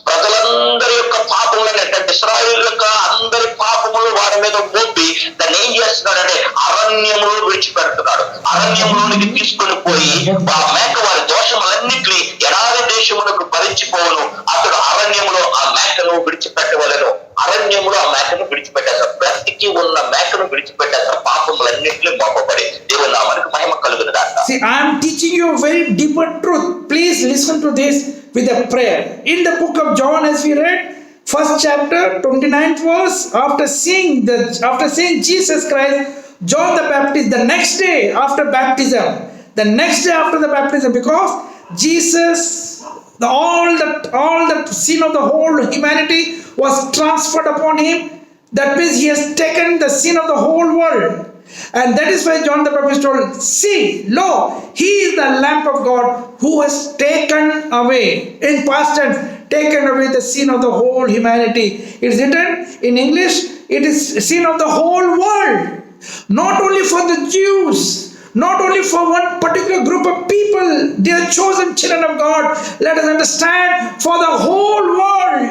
ప్రజల చేస్తున్నాడంటే అరణ్యంలో విడిచిపెడుతున్నాడు. అరణ్యంలోనికి తీసుకొని పోయి ఆ మేక వారి దోషములన్నింటినీ ఎడారి దేశములకు భరించిపోవును. అతడు అరణ్యములో ఆ మేకను విడిచిపెట్టవలెను. అరణ్యములో ఆ మేకను విడిచిపెట్టేస్తారు. బ్రతికి ఉన్న మేకను విడిచిపెట్టేస్తారు. పాపములన్నింటినీ మోపబడి దేవుని నామానికి మహిమ కలుగునుగాక. See, I am teaching you a very deeper truth. Please listen to this with a prayer. In the book of John, as we read, first chapter, 29th verse, after seeing Jesus Christ, John the Baptist, the next day after baptism, because Jesus, all the sin of the whole humanity was transferred upon him. That means he has taken the sin of the whole world. And that is why John the Baptist told, see, lo, he is the Lamb of God who has taken away, in past tense, taken away the sin of the whole humanity. It is written in English, it is sin of the whole world. Not only for the Jews, not only for one particular group of people, dear chosen children of God. Let us understand, for the whole world,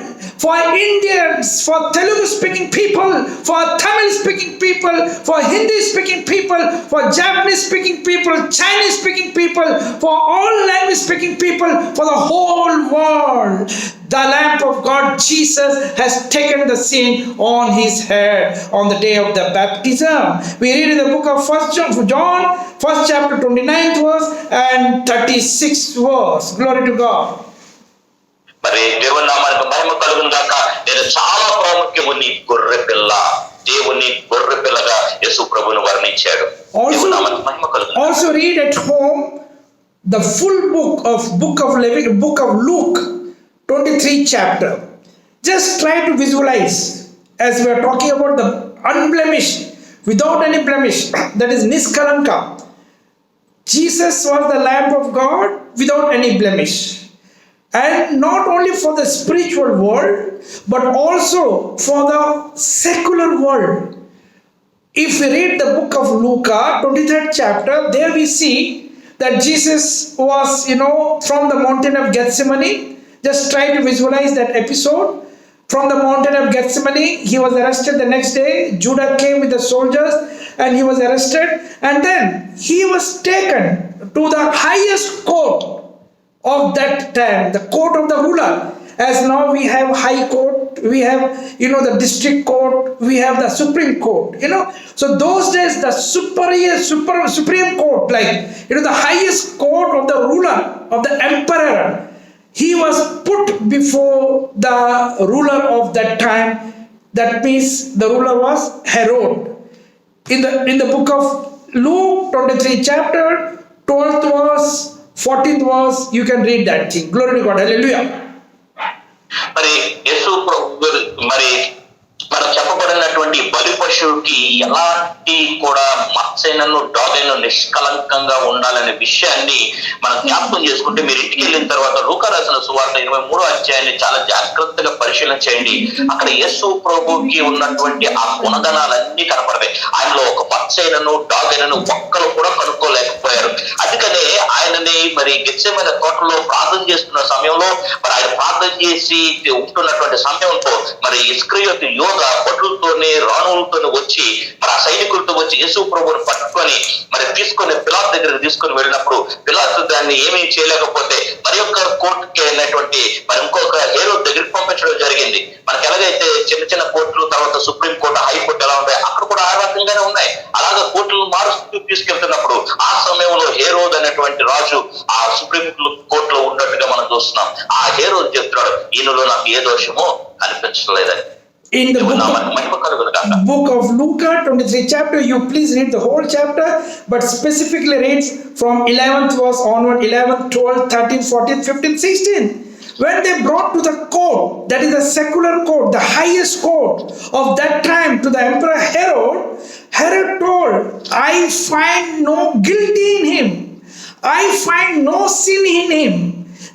for Indians, for Telugu speaking people, for Tamil speaking people, for Hindi speaking people, for Japanese speaking people, Chinese speaking people, for all language speaking people, for the whole world. The Lamb of God, Jesus, has taken the sin on his head on the day of the baptism. We read in the book of John, first chapter, 29th verse and 36th verse. Glory to God. మరి దేవుని నామానికి మహిమ కలుగునుగాక. నేను చాలా ప్రాముఖ్యము నీ గొర్రె పిల్ల, దేవుని గొర్రె పిల్లగా యేసు ప్రభువును వర్ణించాడు. దేవుని నామానికి మహిమ కలుగునుగాక. Also read at home the full book of Luke, 23 chapter. Just try to visualize, as we are talking about the unblemished, without any blemish, that is Niskalanka. Jesus was the Lamb of God without any blemish. And not only for the spiritual world, but also for the secular world. If we read the book of Luke, 23rd chapter, there we see that Jesus was, from the mountain of Gethsemane. Just try to visualize that episode. From the mountain of Gethsemane, he was arrested the next day. Judah came with the soldiers and he was arrested. And then he was taken to the highest court of that time, the court of the ruler. As now we have high court, we have, the district court, we have the supreme court, So those days, the supreme court, like, the highest court of the ruler, of the emperor, he was put before the ruler of that time. That means the ruler was Herod. In the book of Luke, 23 chapter, 12th verse, 14th verse, you can read that thing. Glory to God. Hallelujah. మరి యేసు ప్రభు మరి మనం చెప్పబడినటువంటి బలి పశువుకి ఎలాంటి కూడా మచ్చైనను డాగైన నిష్కలంకంగా ఉండాలనే విషయాన్ని మనం జ్ఞాపకం చేసుకుంటే, మీరు ఇంటికి వెళ్ళిన తర్వాత లూకా రాసిన సువార్త 23వ అధ్యాయాన్ని చాలా జాగ్రత్తగా పరిశీలన చేయండి. అక్కడ యేసు ప్రభుకి ఉన్నటువంటి ఆ గుణగణాలన్నీ కనపడతాయి. ఆయనలో ఒక మచ్చైనను డాగైనను ఒక్కరు కూడా కనుక్కోలేకపోయారు. అందుకనే ఆయనని మరి గెత్సేమనే తోటలో ప్రార్థన చేస్తున్న సమయంలో, మరి ఆయన ప్రార్థన చేసి ఉంటున్నటువంటి సమయంలో మరి ఇస్కరియోతు యోధ భటులతోనే రాణులతోనే వచ్చి మరి ఆ సైనికులతో వచ్చి యేసు ప్రభువుని పట్టుకొని మరి తీసుకొని పిలాతు దగ్గరికి తీసుకొని వెళ్ళినప్పుడు, పిలాతు దాన్ని ఏమీ చేయలేకపోతే మరి యొక్క కోర్టుకి అయినటువంటి మరి ఇంకొక హేరోదు దగ్గరికి పంపించడం జరిగింది. మనకి ఎలాగైతే చిన్న చిన్న కోర్టులు, తర్వాత సుప్రీం కోర్టు, హైకోర్టు ఎలా ఉంటాయి, అక్కడ కూడా ఆ రకంగానే ఉన్నాయి. అలాగే కోర్టులు మారుస్తూ తీసుకెళ్తున్నప్పుడు ఆ సమయంలో హేరోదు అనేటువంటి రాజు ఆ సుప్రీం కోర్టులో ఉన్నట్టుగా మనం చూస్తున్నాం. ఆ హేరోదు చెప్తున్నాడు, ఈయనలో నాకు ఏ దోషమో అనిపించలేదని. In the book of Luke, 23 chapter, you please read the whole chapter, but specifically read from 11th verse onward, 11th, 12th, 13th, 14th, 15th, 16th. When they brought to the court, that is the secular court, the highest court of that time, to the emperor Herod, Herod told, I find no guilty in him. I find no sin in him.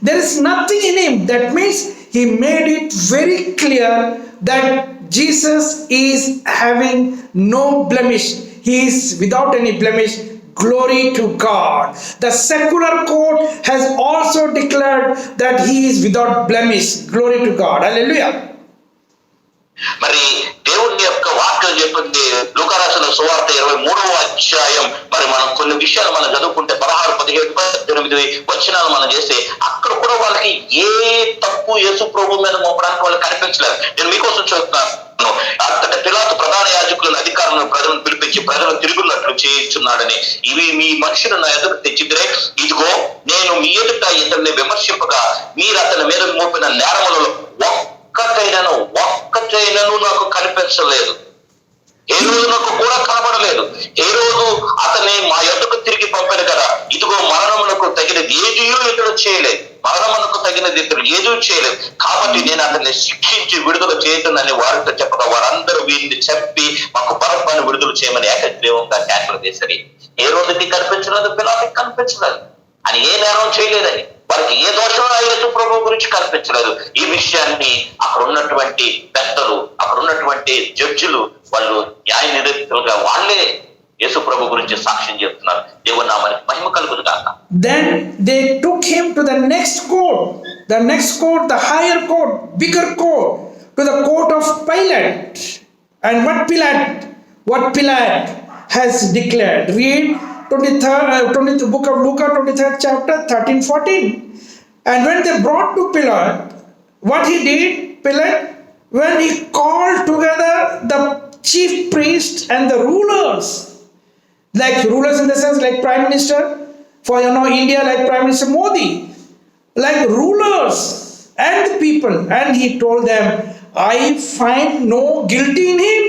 There is nothing in him. That means he made it very clear that Jesus is having no blemish. He is without any blemish. Glory to God. The secular court has also declared that he is without blemish. Glory to God. Hallelujah. మరి దేవుని యొక్క వాక్యం చెప్పింది లూకా రాసిన సువార్త 23వ అధ్యాయం. మరి మనం కొన్ని విషయాలు మనం చదువుకుంటే 16, 17, 18 వచనాలు మనం చేస్తే అక్కడ కూడా వాళ్ళకి ఏ తప్పు యేసు ప్రభు మీద మోపడానికి వాళ్ళకి కనిపించలేదు. నేను మీకోసం చెప్తున్నాను, అంతటి పిలాతు ప్రధాన యాజకులను అధికారులను ప్రజలను పిలిపించి ప్రజలను తిరుగున్నట్లు చేయించున్నాడని, ఇవి మీ మనుషులు నా ఎదురు తెచ్చిద్రే, ఇదిగో నేను మీ ఎదుట ఇతన్ని విమర్శింపగా మీరు అతని మీద మోపిన నేరములలో ఒక్కటైనను నాకు కనిపించలేదు. ఏ రోజు నాకు కూడా కనబడలేదు. ఏ రోజు అతన్ని మా యొద్దకు తిరిగి పంపాడు కదా, ఇదిగో మరణమునకు తగినది ఏదియూ ఇతడు చేయలేదు, మరణమునకు తగినది ఇతడు ఏదీ చేయలేదు, కాబట్టి నేను అతన్ని శిక్షించి విడుదల చేయటనని వారితో చెప్పగా వారందరూ వీరిని చెప్పి మాకు బరబ్బను విడుదల చేయమని ఏకగ్రీవంగా కేకలు వేసరి. ఏ రోజుకి కనిపించలేదు, పిలాతుకి కనిపించలేదు, అని ఏ నేరం చేయలేదని, వారికి ఏ దోషం యేసు ప్రభు గురించి కనిపించలేదు. ఈ విషయాన్ని అక్కడ ఉన్నటువంటి పెద్దలు, అక్కడ ఉన్నటువంటి జడ్జిలు, వాళ్ళు న్యాయ నిరూపితులుగా వాళ్ళే యేసు ప్రభు గురించి సాక్ష్యం చెప్తున్నారు. దేవుని నామానికి మహిమ కలుగును గాక. Then they took him to the next court, the higher court, bigger court, to the court of Pilate. And what Pilate has declared. Read 20th book of Luke, 23rd chapter, 13-14. And when they brought to Pilate, what he did, Pilate, when he called together the chief priests and the rulers, like rulers in the sense like Prime Minister for India, like Prime Minister Modi, like rulers and the people, and he told them, I find no guilty in him.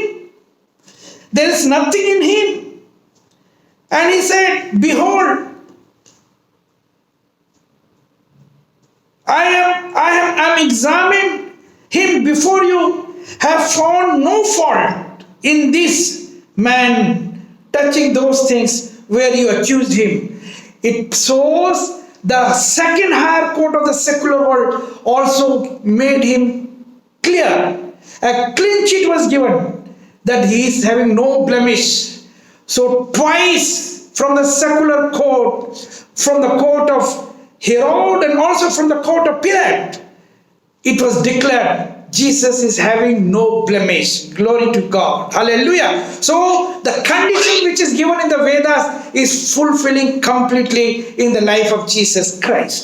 There is nothing in him. And he said, behold, I am examined him before you, have found no fault in this man touching those things where you accused him. It shows the second higher court of the secular world also made him clear. A clean sheet was given that he is having no blemish. So twice from the secular court, from the court of Herod and also from the court of Pilate, it was declared Jesus is having no blemish. Glory to God. Hallelujah. So the condition which is given in the Vedas is fulfilling completely in the life of Jesus Christ.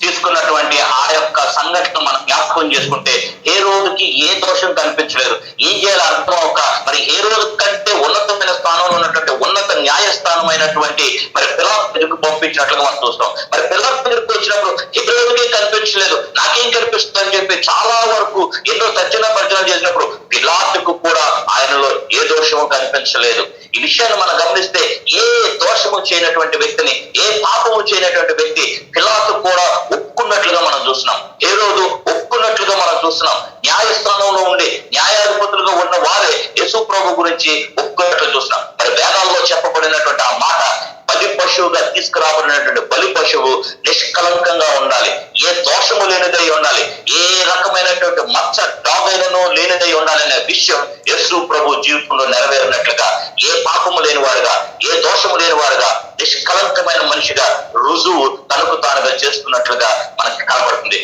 తీసుకున్నటువంటి ఆ యొక్క సంఘటన మనం జ్ఞాపకం చేసుకుంటే ఏ రోజుకి ఏ దోషం కనిపించలేదు. ఏం చేయాలి అర్థం ఒక మరి ఏ రోజు కంటే ఉన్నతమైన స్థానంలో ఉన్నటువంటి ఉన్నత న్యాయస్థానమైనటువంటి మరి పిలాతు దగ్గరకు పంపించినట్లుగా మనం చూస్తాం. మరి పిలాతు దగ్గరకు వచ్చినప్పుడు ఏ రోజుకే కనిపించలేదు, నాకేం కనిపిస్తుంది అని చెప్పి చాలా వరకు ఎన్నో తర్జన చేసినప్పుడు పిలాతుకు కూడా ఆయనలో ఏ దోషము కనిపించలేదు. ఈ విషయాన్ని మనం గమనిస్తే ఏ దోషము చేయనటువంటి వ్యక్తిని, ఏ పాపము చేయనటువంటి వ్యక్తి పిలాతు కూడా ఒప్పుకున్నట్లుగా మనం చూస్తున్నాం. ఏ రోజు ఒప్పుకున్నట్లుగా మనం చూస్తున్నాం. న్యాయస్థానంలో ఉండి న్యాయాధిపతులుగా ఉన్న వారే యేసు ప్రభు గురించి ఒప్పుకున్నట్లు చూస్తున్నాం. మరి వేదాల్లో చెప్పబడినటువంటి ఆ మాట, బలి పశువుగా తీసుకురాబడినటువంటి బలి పశువు నిష్కలంకంగా ఉండాలి, ఏ దోషము లేనిదై ఉండాలి, ఏ రకమైనటువంటి మచ్చ డాగైనను లేనిదై ఉండాలనే విషయం యేసు ప్రభు జీవితంలో నెరవేరినట్లుగా, ఏ పాపము లేని వారుగా, ఏ దోషము లేని వారుగా, నిష్కలంకమైన మనిషిగా రుజువు తనకు తానుగా చేస్తున్నట్లుగా మనకి కనబడుతుంది.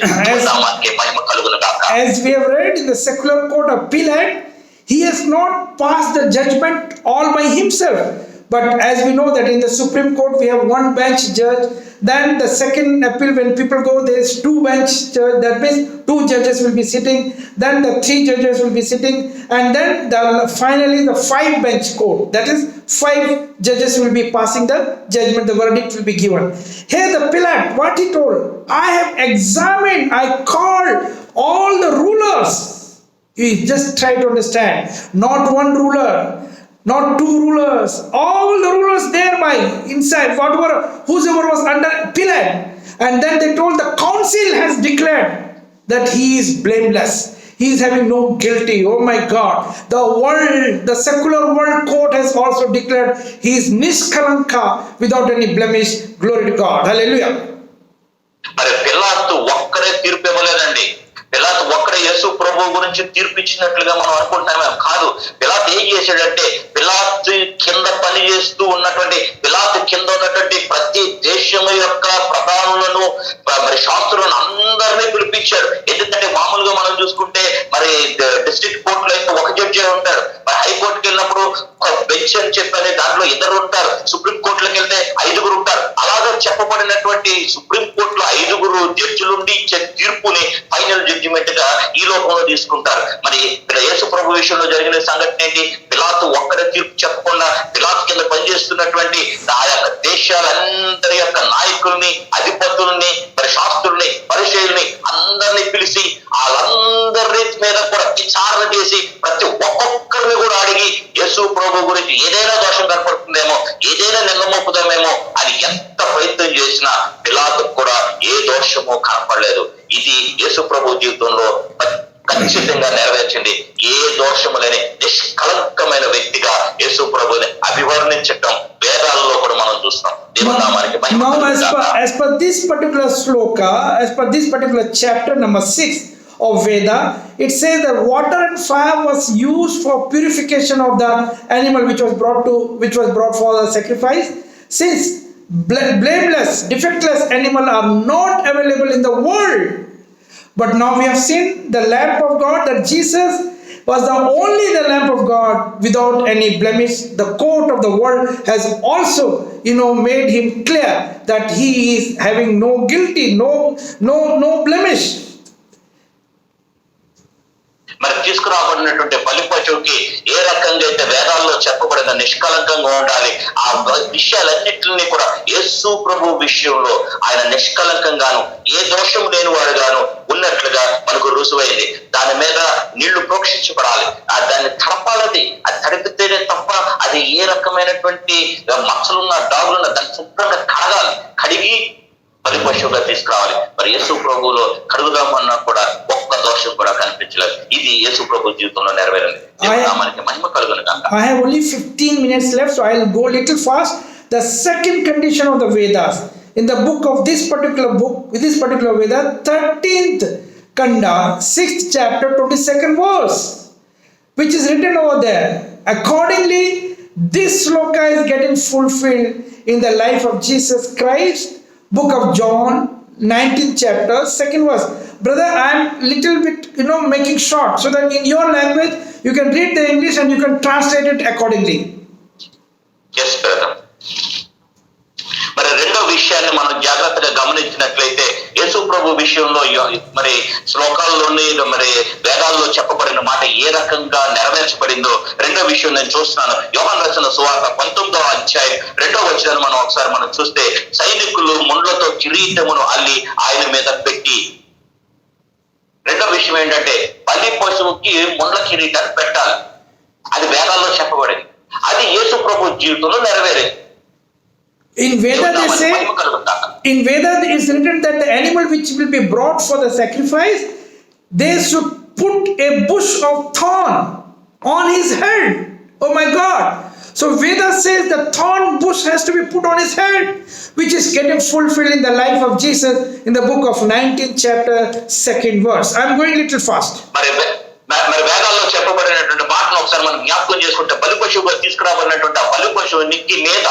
మహిమ కలుగును గాక. As we have read in the secular court of Pilate, he has not passed the judgment all by himself. But as we know that in the Supreme Court we have one bench judge, then the second appeal when people go there is two bench judge, that means two judges will be sitting, then the three judges will be sitting, and then finally the 5 bench court, that is 5 judges will be passing the judgment, the verdict will be given. Here the Pilate, what he told, I have examined, I called all the rulers. You just try to understand, not one ruler, not 2 rulers, all the rulers thereby inside, whosoever was under Pilate. And then they told the council has declared that he is blameless, he is having no guilty. Oh my God, the secular world court has also declared he is niskalanka, without any blemish. Glory to God. Hallelujah. మరి పిలాతు ఒక్కరే తీర్పు ఇవ్వలేదండి. పిలాతు ఒక్కడే యేసు ప్రభు గురించి తీర్పిచ్చినట్లుగా మనం అనుకుంటామే, కాదు. పిలాతు ఏం చేశాడంటే, పిలాతు కింద పని చేస్తూ ఉన్నటువంటి, పిలాతు కింద ఉన్నటువంటి ప్రతి దేశం యొక్క ప్రధానులను మరి శాస్త్రులను అందరినీ అందరినీ పిలిపించాడు. ఎందుకంటే మామూలుగా మనం చూసుకుంటే మరి డిస్ట్రిక్ట్ కోర్టులో అయితే ఒక జడ్జే ఉంటాడు, మరి హైకోర్టుకి వెళ్ళినప్పుడు ఒక బెంచ్ అని చెప్పని దాంట్లో ఇద్దరు ఉంటారు, సుప్రీం కోర్టులకు వెళ్తే 5గురు ఉంటారు. అలాగా చెప్పబడినటువంటి సుప్రీం కోర్టులో 5గురు జడ్జిలుండి ఇచ్చే తీర్పుని ఫైనల్ జడ్జిమెంట్ గా ఈ లోకంలో తీసుకుంటారు. మరి ఇక్కడ యేసు ప్రభు విషయంలో జరిగిన సంఘటన ఏంటి? పిలాతు ఒక్కడే తీర్పు చెప్పకుండా పిలాతు కింద పనిచేస్తున్నటువంటి ఆ యొక్క దేశాలందరి యొక్క నాయకుల్ని, అధిపతుల్ని, మరి శాస్త్రుల్ని, పరిచయుల్ని అందరినీ పిలిచి వాళ్ళందరి మీద కూడా విచారణ చేసి ప్రతి ఒక్కొక్కరిని కూడా అడిగి యేసు ప్రభు గురించి ఏదైనా దోషం కనపడుతుందేమో, ఏదైనా నిందమోపుదామేమో అని ఎంత ప్రయత్నం చేసినా పిలాతు కూడా ఏ దోషము కనపడలేదు. ఇది యేసు ప్రభు జీవితంలో ఖచ్చితంగా నెరవేర్చింది. ఏ దోషము లేని నిష్కలంకమైన వ్యక్తిగా యేసు ప్రభుని అభివర్ణించటం వేదాలలో కూడా మనం చూస్తాం. దేవునామానికి మహిమ. Now, as per this particular sloka, as per this particular chapter number 6 of Veda, it says that water and fire was used for purification of the animal which was brought for the sacrifice. Since blameless, defectless animal are not available in the world, but now we have seen the Lamb of God, that Jesus was only the Lamb of God without any blemish. The court of the world has also, made him clear that he is having no guilty, no blemish. మరి తీసుకురాబడినటువంటి బలి పశువుకి ఏ రకంగా అయితే వేదాల్లో చెప్పబడిన నిష్కలంకంగా ఉండాలి, ఆ విషయాలన్నింటినీ కూడా యేసు ప్రభు విషయంలో ఆయన నిష్కలంకంగాను ఏ దోషము లేని వాడుగాను ఉన్నట్లుగా మనకు రుజువైంది. దాని మీద నీళ్లు ప్రోక్షించబడాలి, దాన్ని తడపాలది, అది తడిపితేనే తప్ప అది ఏ రకమైనటువంటి మచ్చలున్న డాగులున్న దాన్ని శుభ్రంగా కడగాలి, కడిగి బలి పశువుగా తీసుకురావాలి. మరి యేసు ప్రభువులో కడుగుదామన్నా కూడా ఒక్క దోషం కూడా కనిపించలేదు. ఇది యేసు ప్రభు జీవితంలో నెరవేరింది. మనకి మహిమ కలుగును గాక. I have only 15 minutes left, so I'll go little fast. The second condition of the Vedas in the book of this particular Veda, 13th Kanda, 6th chapter, 22nd verse, which is written over there. Accordingly, this sloka is getting fulfilled in the life of Jesus Christ. Book of John, 19th chapter, 2nd verse. Brother, I am little bit making short so that in your language you can read the English and you can translate it accordingly. Yes, brother. మరి రెండో విషయాన్ని మనం జాగ్రత్తగా గమనించినట్లయితే యేసు ప్రభు విషయంలో మరి శ్లోకాల్లోని మరి వేదాల్లో చెప్పబడిన మాట ఏ రకంగా నెరవేర్చబడిందో రెండో విషయం నేను చూస్తున్నాను. యోహాను రాసిన సువార్త 19వ అధ్యాయం 2వ వచనాన్ని మనం చూస్తే, సైనికులు ముండ్లతో కిరీటమును అల్లి ఆయన మీద పెట్టి. రెండో విషయం ఏంటంటే బలి పశువుకి ముండ్ల కిరీటాన్ని పెట్టాలి. అది వేదాల్లో చెప్పబడింది. అది యేసు ప్రభు జీవితంలో నెరవేరేది. In Veda it is written that the animal which will be brought for the sacrifice, they should put a bush of thorn on his head. Oh my God. So Veda says the thorn bush has to be put on his head, which is getting fulfilled in the life of Jesus in the book of 19th chapter, 2nd verse. I am going little fast. మరి వేదాల్లో చెప్పబడినటువంటి మాటను ఒకసారి మనం జ్ఞాపకం చేసుకుంటే, బలి పశువుగా తీసుకురాబడినటువంటి ఆ బలి పశువు నిక్కి మీద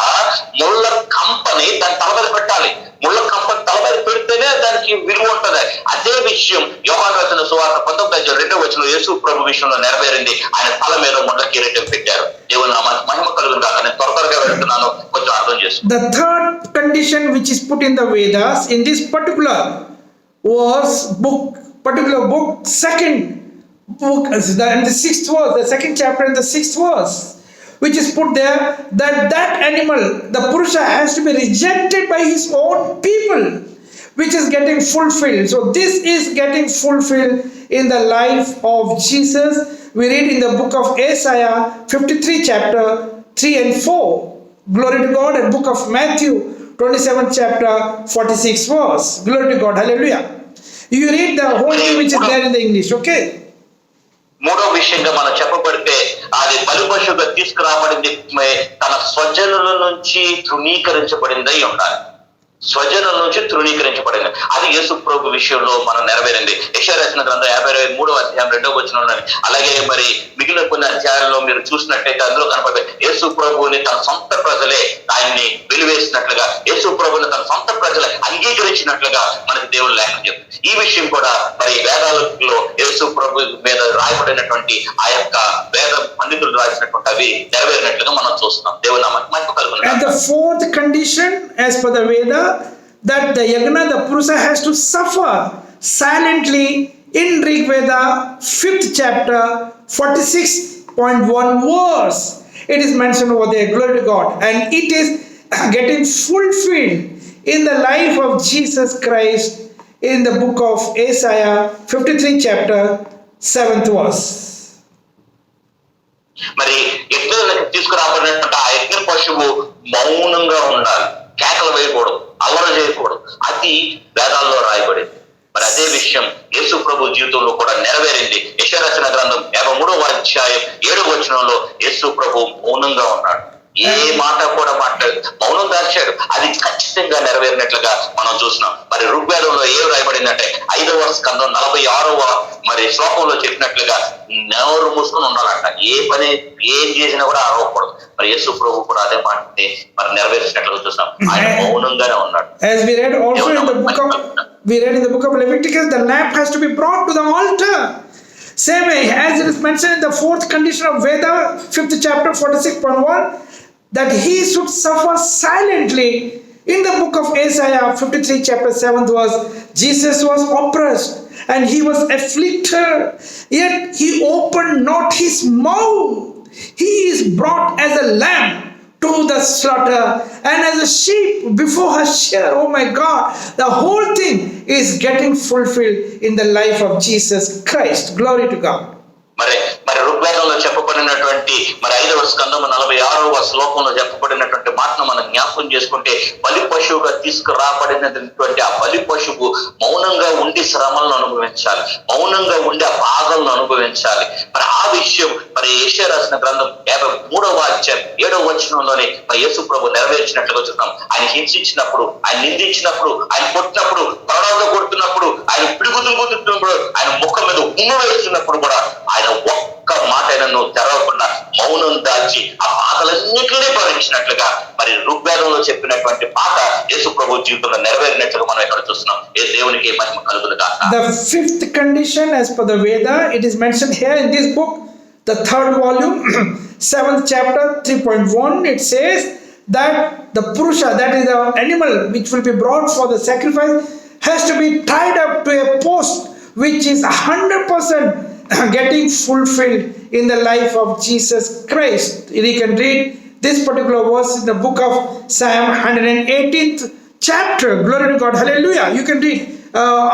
ముళ్ళ కంపని దాని తల మీద పెట్టాలి. ముళ్ళ కంపని తల మీద పెడితేనే దానికి విలువ ఉంటది. అదే విషయం యోహాను రాసిన సువార్త 19వ వచనంలో యేసు ప్రభు విషయంలో నెరవేరింది. ఆయన తల మీద ముళ్ళ కిరీటం పెట్టారు. దేవుని నామానికి మహిమ కలుగును గాక. నేను త్వరగా వెళ్తున్నాను, కొంచెం అర్థం చేసుకో. The third condition which is put in the Vedas in this particular book, second book, and the 6th verse, the 2nd chapter and the 6th verse, which is put there, that animal, the Purusha, has to be rejected by his own people, which is getting fulfilled. So this is getting fulfilled in the life of Jesus. We read in the book of Isaiah 53 chapter 3 and 4. Glory to God. And book of Matthew 27 chapter 46 verse. Glory to God. Hallelujah. You read the whole thing which is there in the English. Okay. మూడో విషయంగా మనం చెప్పబడితే, అది బలి పశువుగా తీసుకురాబడింది తన స్వజనుల నుంచి తృణీకరించబడిందై ఉండాలి. స్వజనుల నుంచి తృణీకరించబడింది. అది యేసు ప్రభు విషయంలో మనం నెరవేరింది. యెషయా రాసిన గ్రంథం 53వ అధ్యాయం 2వ వచనంలో, అలాగే మరి మిగిలిన కొన్ని అధ్యాయాల్లో మీరు చూసినట్టయితే అందులో కనపడే యేసు ప్రభువుని తన సొంత ప్రజలే ఆయన్ని వెలివేసినట్లుగా, యేసు ప్రభువుని తన సొంత ప్రజలే అంగీకరించినట్లుగా మనకి దేవుడు లేఖనం చెప్తుంది. ఈ ఈ విషయం కూడా మరి వేదాలలో యేసు ప్రభు మీద రాయబడినటువంటి ఆ యొక్క వేద పండితులు రాసినటువంటి అవి నెరవేరినట్లుగా మనం చూస్తున్నాం. దేవుని నామానికి మహిమ కలుగును And గాక. the fourth condition, as per the Veda, that the Yagna, the Purusa has to suffer silently in Rig Veda, 5th chapter, 46.1 verse. It is mentioned over there, glory to God. And it is getting fulfilled in the life of Jesus Christ in the book of Isaiah, 53 chapter, 7th verse. మరి యజ్ఞానికి తీసుకురాబడినటువంటి ఆ యజ్ఞ పశువు మౌనంగా ఉండాలి, కేకలు వేయకూడదు, అల్లరి చేయకూడదు. అది వేదాల్లో రాయబడింది. మరి అదే విషయం యేసు ప్రభు జీవితంలో కూడా నెరవేరింది. యెషయా రాసిన గ్రంథం 53వ అధ్యాయం 7వ వచనంలో యేసు ప్రభు మౌనంగా ఉన్నాడు, ఏ మాట కూడా మాట్లాడు, మౌనం దాచాడు. అది ఖచ్చితంగా నెరవేరినట్లుగా మనం చూస్తున్నాం. మరి ఋగ్వేదంలో ఏం రాయబడిందంటే 5వ స్కందం 46వ మరి శ్లోకంలో చెప్పినట్లుగా నోరు మూసుకొని ఉండాలంట, ఏ పని ఏం చేసినా కూడా అరవకూడదు. మరి యేసు ప్రభు కూడా అదే మాటని మరి నెరవేర్చినట్లుగా చూస్తాం. ఆయన మౌనంగానే ఉన్నాడు. As we read also in the book of Leviticus, the lamb has to be brought to the altar. Same way as it is mentioned in the fourth condition of Veda, 5th chapter, 46.1, that he should suffer silently. In the book of Isaiah, 53 chapter 7th verse, Jesus was oppressed and he was afflicted, yet he opened not his mouth. He is brought as a lamb to the slaughter and as a sheep before her shear. Oh my God, the whole thing is getting fulfilled in the life of Jesus Christ. Glory to God. మరి ఋగ్వేదంలో చెప్పబడినటువంటి మరి 5వ స్కందము 46వ శ్లోకంలో చెప్పబడినటువంటి మాటను మనం జ్ఞాపకం చేసుకుంటే, బలి పశువుగా తీసుకురాబడినటువంటి ఆ బలి పశువు మౌనంగా ఉండి శ్రమలను అనుభవించాలి, మౌనంగా ఉండి ఆ బాధలను అనుభవించాలి. మరి ఆ విషయం మరి యెషయా రాసిన గ్రంథం 53వ అధ్యాయం 7వ వచనంలోనే మరి యేసు ప్రభు నెరవేర్చినట్లుగా చూస్తాం. ఆయన హింసించినప్పుడు, ఆయన నిందించినప్పుడు, ఆయన కొట్టినప్పుడు, ప్రాణాలతో కొడుతున్నప్పుడు, ఆయన పిడుగుతులు కొడుతున్నప్పుడు, ఆయన ముఖం మీద ఉమ్ము వేస్తున్నప్పుడు కూడా ఆయన ఒక్క మాట తెరవకుండా మౌనం దాల్చి ఆ బాధలన్నింటినీ భరించినట్లుగా మరి ఋగ్వేదంలో చెప్పినటువంటి మాట యేసు ప్రభు జీవితంలో నెరవేరినట్లుగా మనం ఇక్కడ చూస్తున్నాం. ఏ దేవునికి మహిమ కలుగును గాక. The fifth condition as per the Veda, it is mentioned here in this book, the 3rd volume, 7th chapter, 3.1, it says that the Purusha, that is the animal which will be brought for the sacrifice, has to be tied up to a post which is 100% getting fulfilled in the life of Jesus Christ. You can read this particular verse in the book of Psalm 118th chapter. Glory to God. Hallelujah. You can read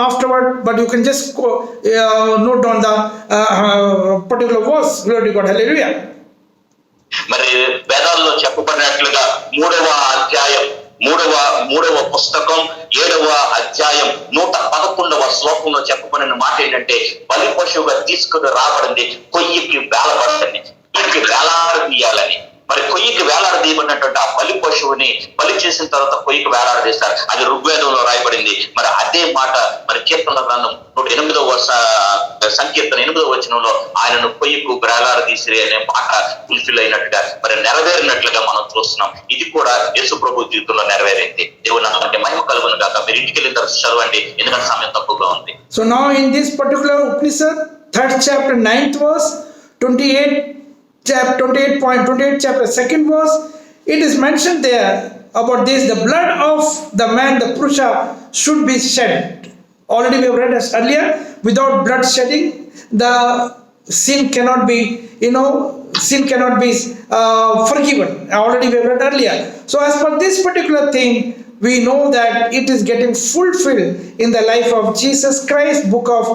afterward, but you can just note down the particular verse. Glory to God. Hallelujah. మరి వేదాల్లో చెప్పబడినట్లుగా 3వ అధ్యాయం 3వ పుస్తకం 7వ అధ్యాయం 111వ శ్లోకంలో చెప్పబడిన మాట ఏంటంటే, బలి పశువుగా తీసుకుని రాబడింది కొయ్యికి వేలాడబడింది, కొయ్యికి వేలాడదీయాలని. మరి కొయ్యికి వేలాడదీయబడినటువంటి ఆ బలి పశువుని బలి చేసిన తర్వాత కొయ్యికి వేలాడదీస్తారు. అది ఋగ్వేదంలో రాయబడింది. మరి అదే మాట మరి కీర్తనల గ్రంథం 108వ సంకీర్తన 8వ వచనంలో ఆయనను కొయ్యికు వేలాడదీసిరి అనే మాట ఫుల్ఫిల్ అయినట్టుగా మరి నెరవేరినట్లుగా మనం చూస్తున్నాం. ఇది కూడా యేసు ప్రభు జీవితంలో నెరవేరింది. దేవుని నామానికి మహిమ కలుగును గాక. మీరు ఇంటికి వెళ్ళిన తర్వాత చదవండి, ఎందుకంటే సమయం తక్కువగా ఉంది. So now in this particular Upanishad, 3rd chapter, 9th verse, 28 chapter, 2nd verse, it is mentioned there about this, the blood of the man, the Purusha, should be shed. Already we have read as earlier, without blood shedding, the sin cannot be, forgiven. Already we have read earlier. So as per this particular thing, we know that it is getting fulfilled in the life of Jesus Christ. Book of